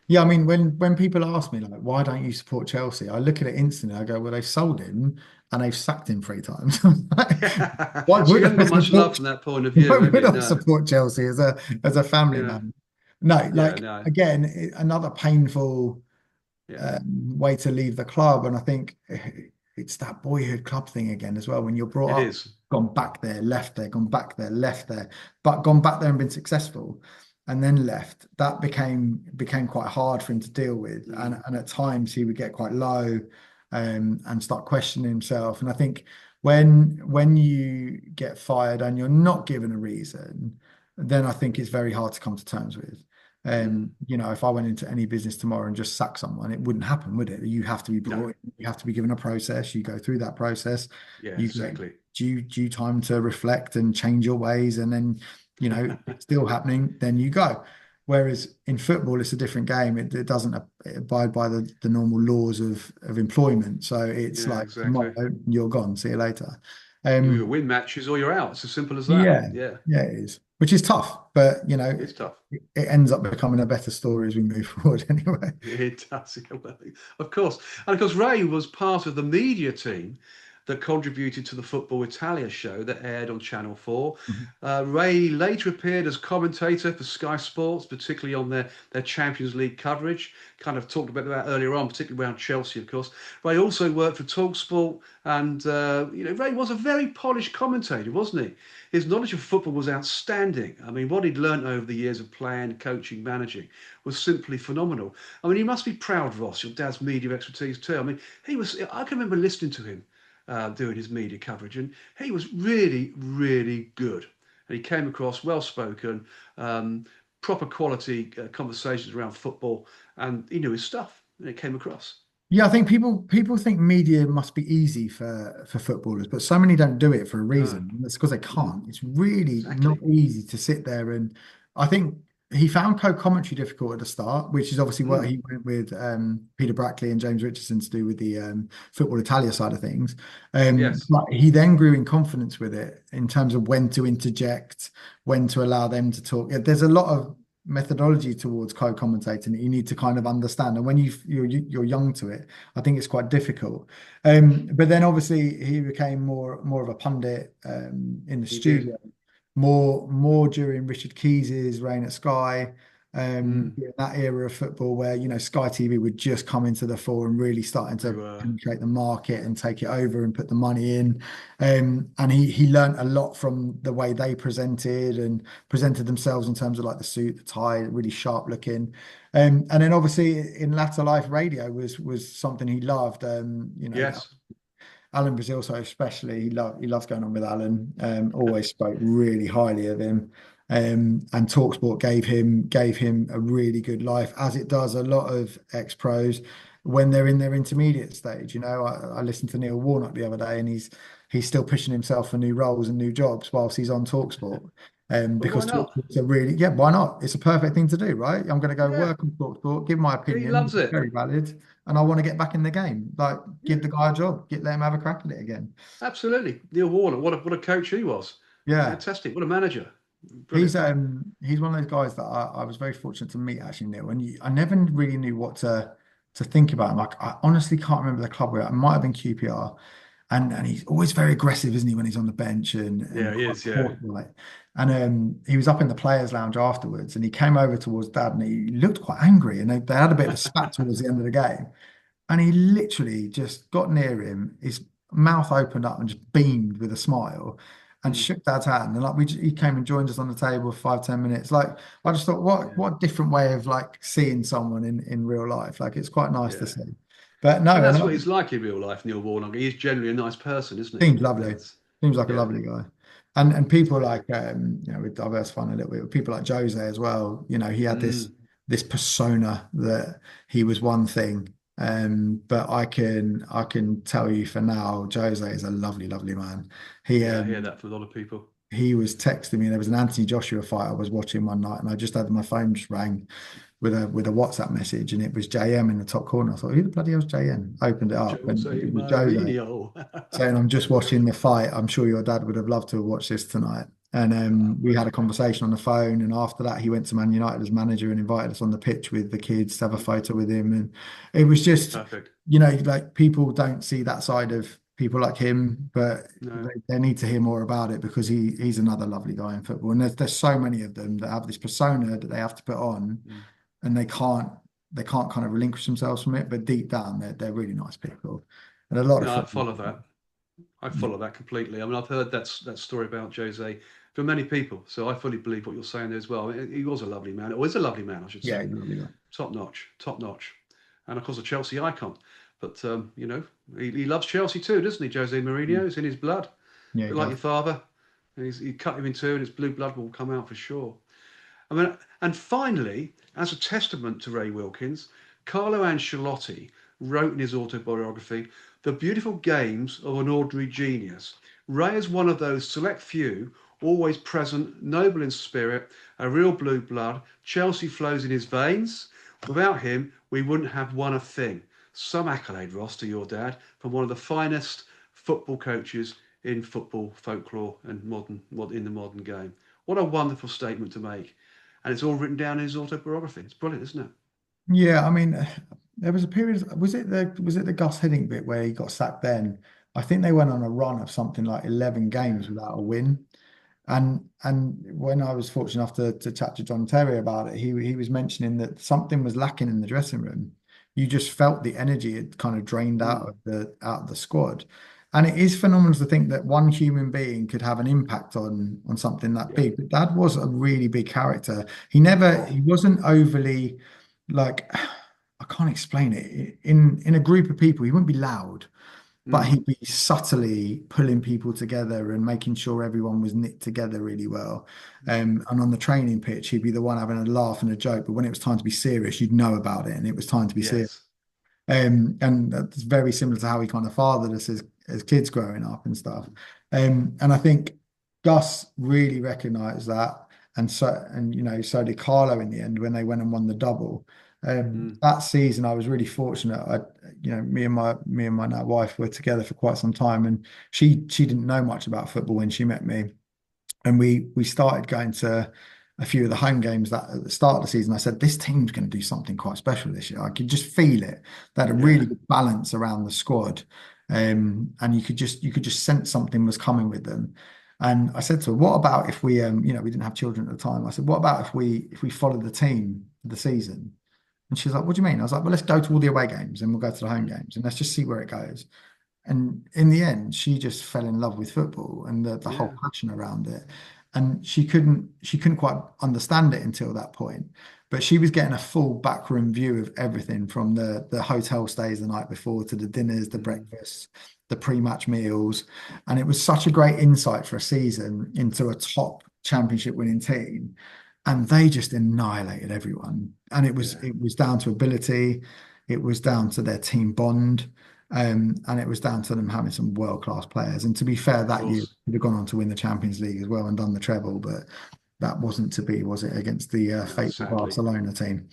Yeah, I mean, when people ask me like, why don't you support Chelsea? I look at it instantly. I go, well, they've sold him and they've sacked him 3 times. Why So you would haven't I got much love support? from that point of view, Why have would you? I No. support Chelsea as a family Yeah. man? No, Yeah. like No. again, another painful Yeah. way to leave the club. And I think it's that boyhood club thing again as well. When you're brought It up, is. gone back there, left there, gone back there, left there, but gone back there and been successful, and then left. That became quite hard for him to deal with. And Mm. at times he would get quite low, and start questioning himself. And I think when you get fired and you're not given a reason, then I think it's very hard to come to terms with. Mm. If I went into any business tomorrow and just sack someone, it wouldn't happen, would it? You have to be No. brought in, you have to be given a process, you go through that process, Yeah. you get Exactly. due time to reflect and change your ways, and then, if it's still happening, then you go. Whereas in football, it's a different game. It doesn't abide by the normal laws of employment. So it's Yeah. like tomorrow, Exactly. you're gone. See you later. You either Um, win matches or you're out. It's as simple as that. yeah, Yeah. yeah, it is, which is tough, but It's tough. it ends up becoming a better story as we move forward anyway. It does, yeah, well, of course. And of course, Ray was part of the media team that contributed to the Football Italia show that aired on Channel 4. Mhm. Ray later appeared as commentator for Sky Sports, particularly on their Champions League coverage. Kind of talked about that earlier on, particularly around Chelsea, of course. Ray also worked for TalkSport, and Ray was a very polished commentator, wasn't he? His knowledge of football was outstanding. I mean, what he'd learnt over the years of playing, coaching, managing was simply phenomenal. I mean, you must be proud, Ross, your dad's media expertise too. I mean, I can remember listening to him doing his media coverage, and he was really, really good. And he came across well spoken, proper quality conversations around football, and he knew his stuff, and it came across. Yeah, I think people think media must be easy for footballers, but so many don't do it for a No, reason. That's because they no, can't. It's really not exactly. easy to sit there, and I think he found co-commentary difficult at the start, which is obviously what Mm, he went with Peter Brackley and James Richardson to do with the Football Italia side of things. yes. But he then grew in confidence with it in terms of when to interject, when to allow them to talk. Yeah, there's a lot of methodology towards co-commentating that you need to kind of understand, and when you're young to it, I think it's quite difficult. But then obviously he became more of a pundit in the He did. studio more during Richard Keys's reign at Sky, Mm, in that era of football where Sky TV would just come into the fore and really starting they to were. penetrate the market and take it over and put the money in. And he learned a lot from the way they presented themselves in terms of like the suit, the tie, really sharp looking. And then obviously in latter life, radio was something he loved. Yes. Alan Brazil, so especially, he loves going on with Alan. Always spoke really highly of him. And Talksport gave him a really good life, as it does a lot of ex-pros when they're in their intermediate stage. I listened to Neil Warnock the other day, and he's still pushing himself for new roles and new jobs whilst he's on Talksport. But why Because not? Talksport's a really, yeah, why not? It's a perfect thing to do, right? I'm going to go Yeah. work on Talksport, give my He opinion, loves which is it. very valid, and I want to get back in the game. Like, give Yeah. the guy a job, let him have a crack at it again. Absolutely. Neil Warner, what a coach he was. Yeah, Fantastic. What a manager. he's Brilliant. he's one of those guys that I was very fortunate to meet actually, Neil. And I never really knew what to think about him. Like, I honestly can't remember the club where it might have been QPR. And he's always very aggressive, isn't he, when he's on the bench and Yeah, he quite is. Yeah. forceful, like. And he was up in the players' lounge afterwards, and he came over towards Dad, and he looked quite angry, and they had a bit of a spat towards the end of the game. And he literally just got near him, his mouth opened up and just beamed with a smile and Mm, shook Dad's hand. And like he came and joined us on the table for 5, 10 minutes. Like, I just thought, what yeah. what different way of like seeing someone in real life. Like, it's quite nice to Yeah. see. But no, And and that's what he's like in real life, Neil Warnock. He's generally a nice person, isn't he? seems lovely. That's Seems like a yeah. lovely guy. And people like Absolutely. with diversifying a little bit, with people like Jose as well. He had this Mm, this persona that he was one thing. But I can tell you for now, Jose is a lovely, lovely man. He yeah, I hear that from a lot of people. he was texting me. There was an Anthony Joshua fight I was watching one night, and I just had my phone just rang with a WhatsApp message, and it was JM in the top corner. I thought, who the bloody hell's JM? Opened it up, and Jose it was Jose Mourinho. saying, I'm just watching the fight. I'm sure your dad would have loved to have watched this tonight. And we had a Brilliant. conversation on the phone. And after that, he went to Man United as manager and invited us on the pitch with the kids to have a photo with him. And it was just, Perfect. like, people don't see that side of people like him, but No. they need to hear more about it because he's another lovely guy in football. And there's so many of them that have this persona that they have to put on, Mm. and they can't kind of relinquish themselves from it. But deep down, they're really nice people. And a lot of No, I football. follow that. I Yeah. follow that completely. I mean, I've heard that story about Jose from many people, so I fully believe what you're saying there as well. He was a lovely man, or is a lovely man, I should Yeah, say. he's a lovely guy. Top notch, top notch, and of course a Chelsea icon. But he loves Chelsea too, doesn't he? Jose Mourinho, it's in his blood, a Yeah, he bit like does. your father. He cut him in two, and his blue blood will come out for sure. I mean, and finally, as a testament to Ray Wilkins, Carlo Ancelotti wrote in his autobiography, "The beautiful games of an ordinary genius." Ray is one of those select few, always present, noble in spirit, a real blue blood. Chelsea flows in his veins. Without him, we wouldn't have won a thing. Some accolade, Ross, to your dad from one of the finest football coaches in football folklore and in the modern game. What a wonderful statement to make. And it's all written down in his autobiography. It's brilliant, isn't it? Yeah, I mean, there was a period. Was it the Gus Hiddink bit where he got sacked? Then I think they went on a run of something like 11 games Yeah. without a win. And when I was fortunate enough to chat to John Terry about it, he was mentioning that something was lacking in the dressing room. You just felt the energy had kind of drained out Mm, of the squad. And it is phenomenal to think that one human being could have an impact on something that yeah. big. But Dad was a really big character. Oh, He wasn't overly like, I can't explain it. In a group of people, he wouldn't be loud, but mm, he'd be subtly pulling people together and making sure everyone was knit together really well. And on the training pitch, he'd be the one having a laugh and a joke. But when it was time to be serious, you'd know about it, and it was time to be serious. yes. And that's very similar to how he kind of fathered us as kids growing up and stuff. And I think Gus really recognised that. so did Carlo in the end when they went and won the double. Mm. That season, I was really fortunate. Me and my now wife were together for quite some time, and she didn't know much about football when she met me, and we started going to a few of the home games that at the start of the season. I said, this team's going to do something quite special this year. I could just feel it. They had a really Yeah. good balance around the squad. And you could just sense something was coming with them. And I said to her, what about if we didn't have children at the time. I said, what about if we followed the team for the season? And she was like, what do you mean? I was like, well, let's go to all the away games and we'll go to the home Mm. games and let's just see where it goes. And in the end, she just fell in love with football and the whole Yeah. passion around it. And she couldn't quite understand it until that point. But she was getting a full backroom view of everything from the hotel stays the night before to the dinners, the Mm. breakfasts, the pre-match meals. And it was such a great insight for a season into a top championship winning team. And they just annihilated everyone. And it was Yeah. it was down to ability, it was down to their team bond. And it was down to them having some world-class players. And to be fair, Of that year course. they'd have gone on to win the Champions League as well and done the treble, but that wasn't to be, was it, against the No, faithful sadly. Barcelona team?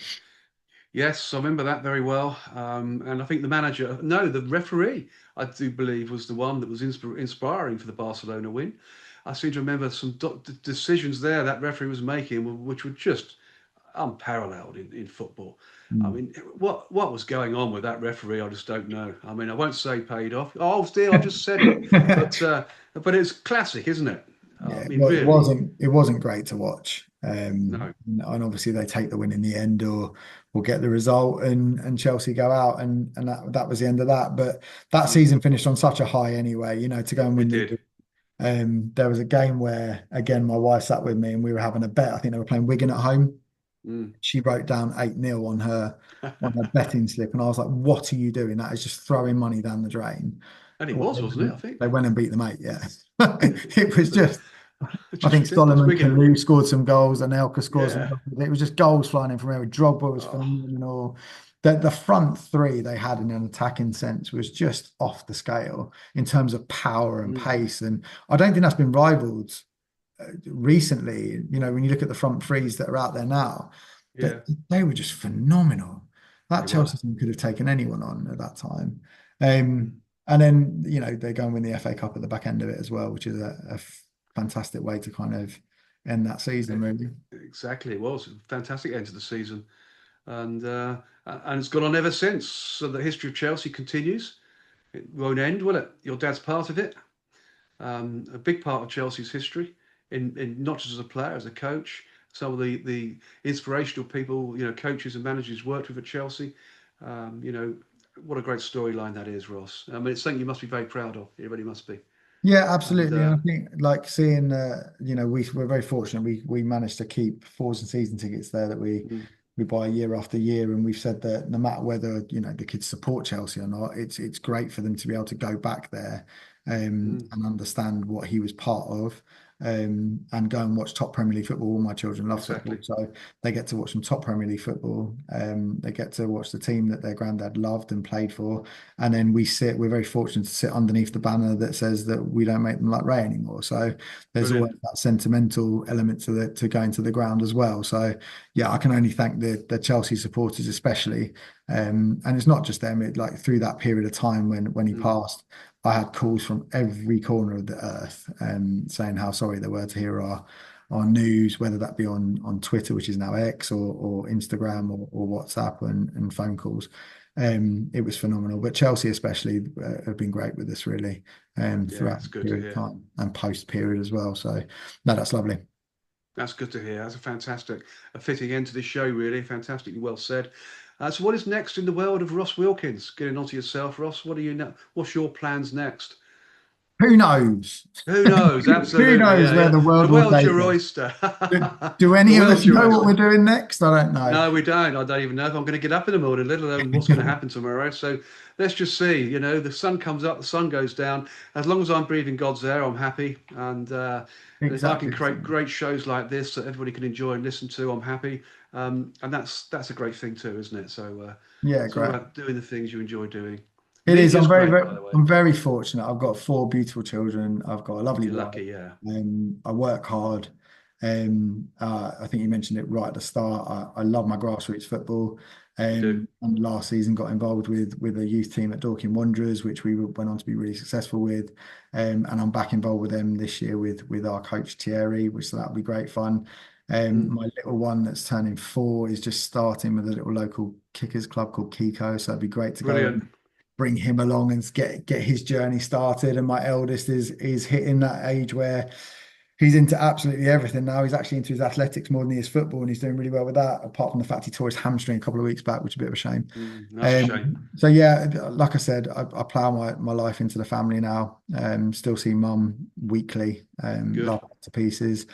Yes, I remember that very well. And I think the manager, no, the referee, I do believe, was the one that was inspiring for the Barcelona win. I seem to remember some decisions there that referee was making, which were just unparalleled in football. I Mm. mean, what was going on with that referee? I just don't know. I mean, I won't say paid off. Oh dear, I just said it. But but it's classic, isn't it? I Yeah, mean, well, it really, wasn't it wasn't great to watch. no. And obviously they take the win in the end or get the result and Chelsea go out and that was the end of that. But that Mm, season finished on such a high anyway, to go and it win the did. there was a game where again my wife sat with me and we were having a bet. I think they were playing Wigan at home. Mm. She wrote down 8-0 on her betting slip, and I was like, "What are you doing? That is just throwing money down the drain." And it Well, was, wasn't it? I think they went and beat them 8, yeah. It was so, just, I just think ridiculous. Solomon Wigan, Kalou scored some goals and Elka scored some yeah. goals. It was just goals flying in from everywhere. Drogba was Oh, phenomenal. The front three they had in an attacking sense was just off the scale in terms of power and mm, pace. And I don't think that's been rivaled recently. When you look at the front threes that are out there now, yeah, that they were just phenomenal. That they were. Chelsea team could have taken anyone on at that time. Mm. And then, they go and win the FA Cup at the back end of it as well, which is a fantastic way to kind of end that season, It, really. exactly, it was a fantastic end to the season, and it's gone on ever since. So the history of Chelsea continues. It won't end, will it? Your dad's part of it. A big part of Chelsea's history, in not just as a player, as a coach. Some of the inspirational people, coaches and managers worked with at Chelsea. You know, what a great storyline that is, Ross. I mean, it's something you must be very proud of. It really must be. Yeah, And absolutely. And I think like seeing, we're very fortunate. We managed to keep fours and season tickets there that we mm, we buy year after year, and we've said that no matter whether the kids support Chelsea or not, it's great for them to be able to go back there mm, and understand what he was part of. And go and watch top Premier League football. All my children love football, exactly. so they get to watch some top Premier League football. They get to watch the team that their granddad loved and played for, and then we're very fortunate to sit underneath the banner that says that we don't make them like Ray anymore. So there's always Brilliant. that sentimental element to going to the ground as well. So yeah, I can only thank the Chelsea supporters especially. And it's not just them, like through that period of time when he Mm, passed, I had calls from every corner of the earth saying how sorry they were to hear our news, whether that be on Twitter, which is now X, or mm. Instagram or WhatsApp and phone calls. It was phenomenal. But Chelsea especially have been great with us really Yeah, throughout it's the good to period of hear. time and post period as well. So no, that's lovely. That's good to hear. That's a fitting end to this show, really. Fantastically well said. So, what is next in the world of Ross Wilkins? Getting onto yourself, Ross. What do you know? What's your plans next? Who knows? Who knows? Who Absolutely. knows Yeah, where yeah. the The world will world's take your us? oyster. Do The any of us world's your know what we're oyster. doing next? I don't know. No, we don't. I don't even know if I'm going to get up in the morning, let alone what's going to happen tomorrow. So let's just see. The sun comes up, the sun goes down. As long as I'm breathing God's air, I'm happy. And if I can Exactly the create same. great shows like this that everybody can enjoy and listen to, I'm happy. And that's a great thing too, isn't it? So Yeah, it's all great. about doing the things you enjoy doing. It is. Media's great, by the way. I'm very fortunate. I've got four beautiful children. I've got a lovely You're wife. lucky, yeah. I work hard. I think you mentioned it right at the start. I love my grassroots football. You do. And last season got involved with a youth team at Dorking Wanderers, which we went on to be really successful with. And I'm back involved with them this year with our coach Thierry, which so that'll be great fun. My little one that's turning 4 is just starting with a little local kickers club called Kiko. So it'd be great to go Brilliant. and bring him along and get his journey started. And my eldest is hitting that age where he's into absolutely everything now. He's actually into his athletics more than he is football, and he's doing really well with that, apart from the fact he tore his hamstring a couple of weeks back, which is a bit of a shame. That's a shame. So yeah, like I said, I plough my life into the family now. Still see mum weekly, Good. love her to pieces.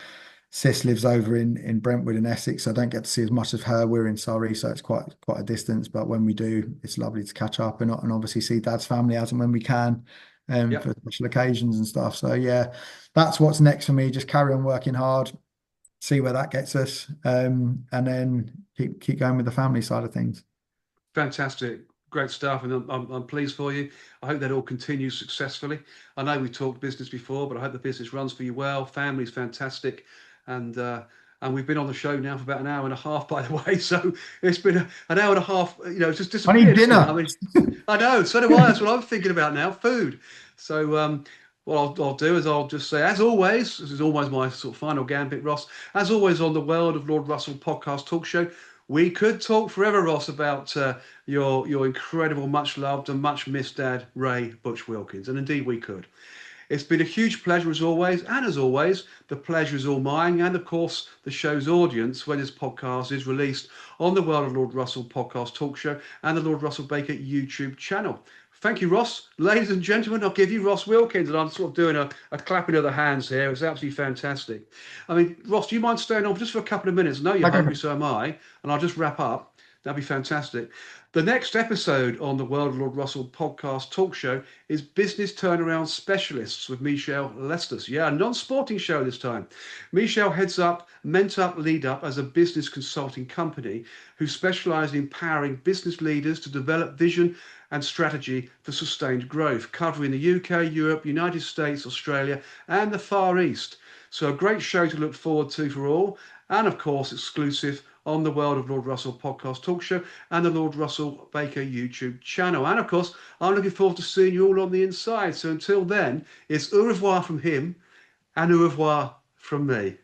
Sis lives over in Brentwood in Essex, so I don't get to see as much of her. We're in Surrey, so it's quite a distance. But when we do, it's lovely to catch up and obviously see Dad's family as and when we can, Yep. for special occasions and stuff. So yeah, that's what's next for me. Just carry on working hard, see where that gets us, and then keep going with the family side of things. Fantastic. Great stuff. And I'm pleased for you. I hope that all continues successfully. I know we talked business before, but I hope the business runs for you well. Family's fantastic. And we've been on the show now for about an hour and a half, by the way. So it's been an hour and a half, it's just I disappeared. need dinner. I mean, I know, so do I. That's what I'm thinking about now, food. So what I'll do is I'll just say, as always, this is always my sort of final gambit, Ross. As always on the World of Lord Russell podcast talk show, we could talk forever, Ross, about your incredible, much loved and much missed dad, Ray Butch Wilkins. And indeed we could. It's been a huge pleasure as always. And as always, the pleasure is all mine. And of course, the show's audience when this podcast is released on the World of Lord Russell podcast talk show and the Lord Russell Baker YouTube channel. Thank you, Ross. Ladies and gentlemen, I'll give you Ross Wilkins. And I'm sort of doing a clapping of the hands here. It's absolutely fantastic. I mean, Ross, do you mind staying on just for a couple of minutes? I know you're hungry, so am I. And I'll just wrap up. That'd be fantastic. The next episode on the World of Lord Russell podcast talk show is Business Turnaround Specialists with Michelle Lestas. Yeah, a non-sporting show this time. Michelle heads up Ment Up Lead Up as a business consulting company who specialise in empowering business leaders to develop vision and strategy for sustained growth, covering the UK, Europe, United States, Australia, and the Far East. So a great show to look forward to for all, and of course exclusive on the World of Lord Russell podcast talk show and the Lord Russell Baker YouTube channel. And of course, I'm looking forward to seeing you all on the inside. So until then, it's au revoir from him and au revoir from me.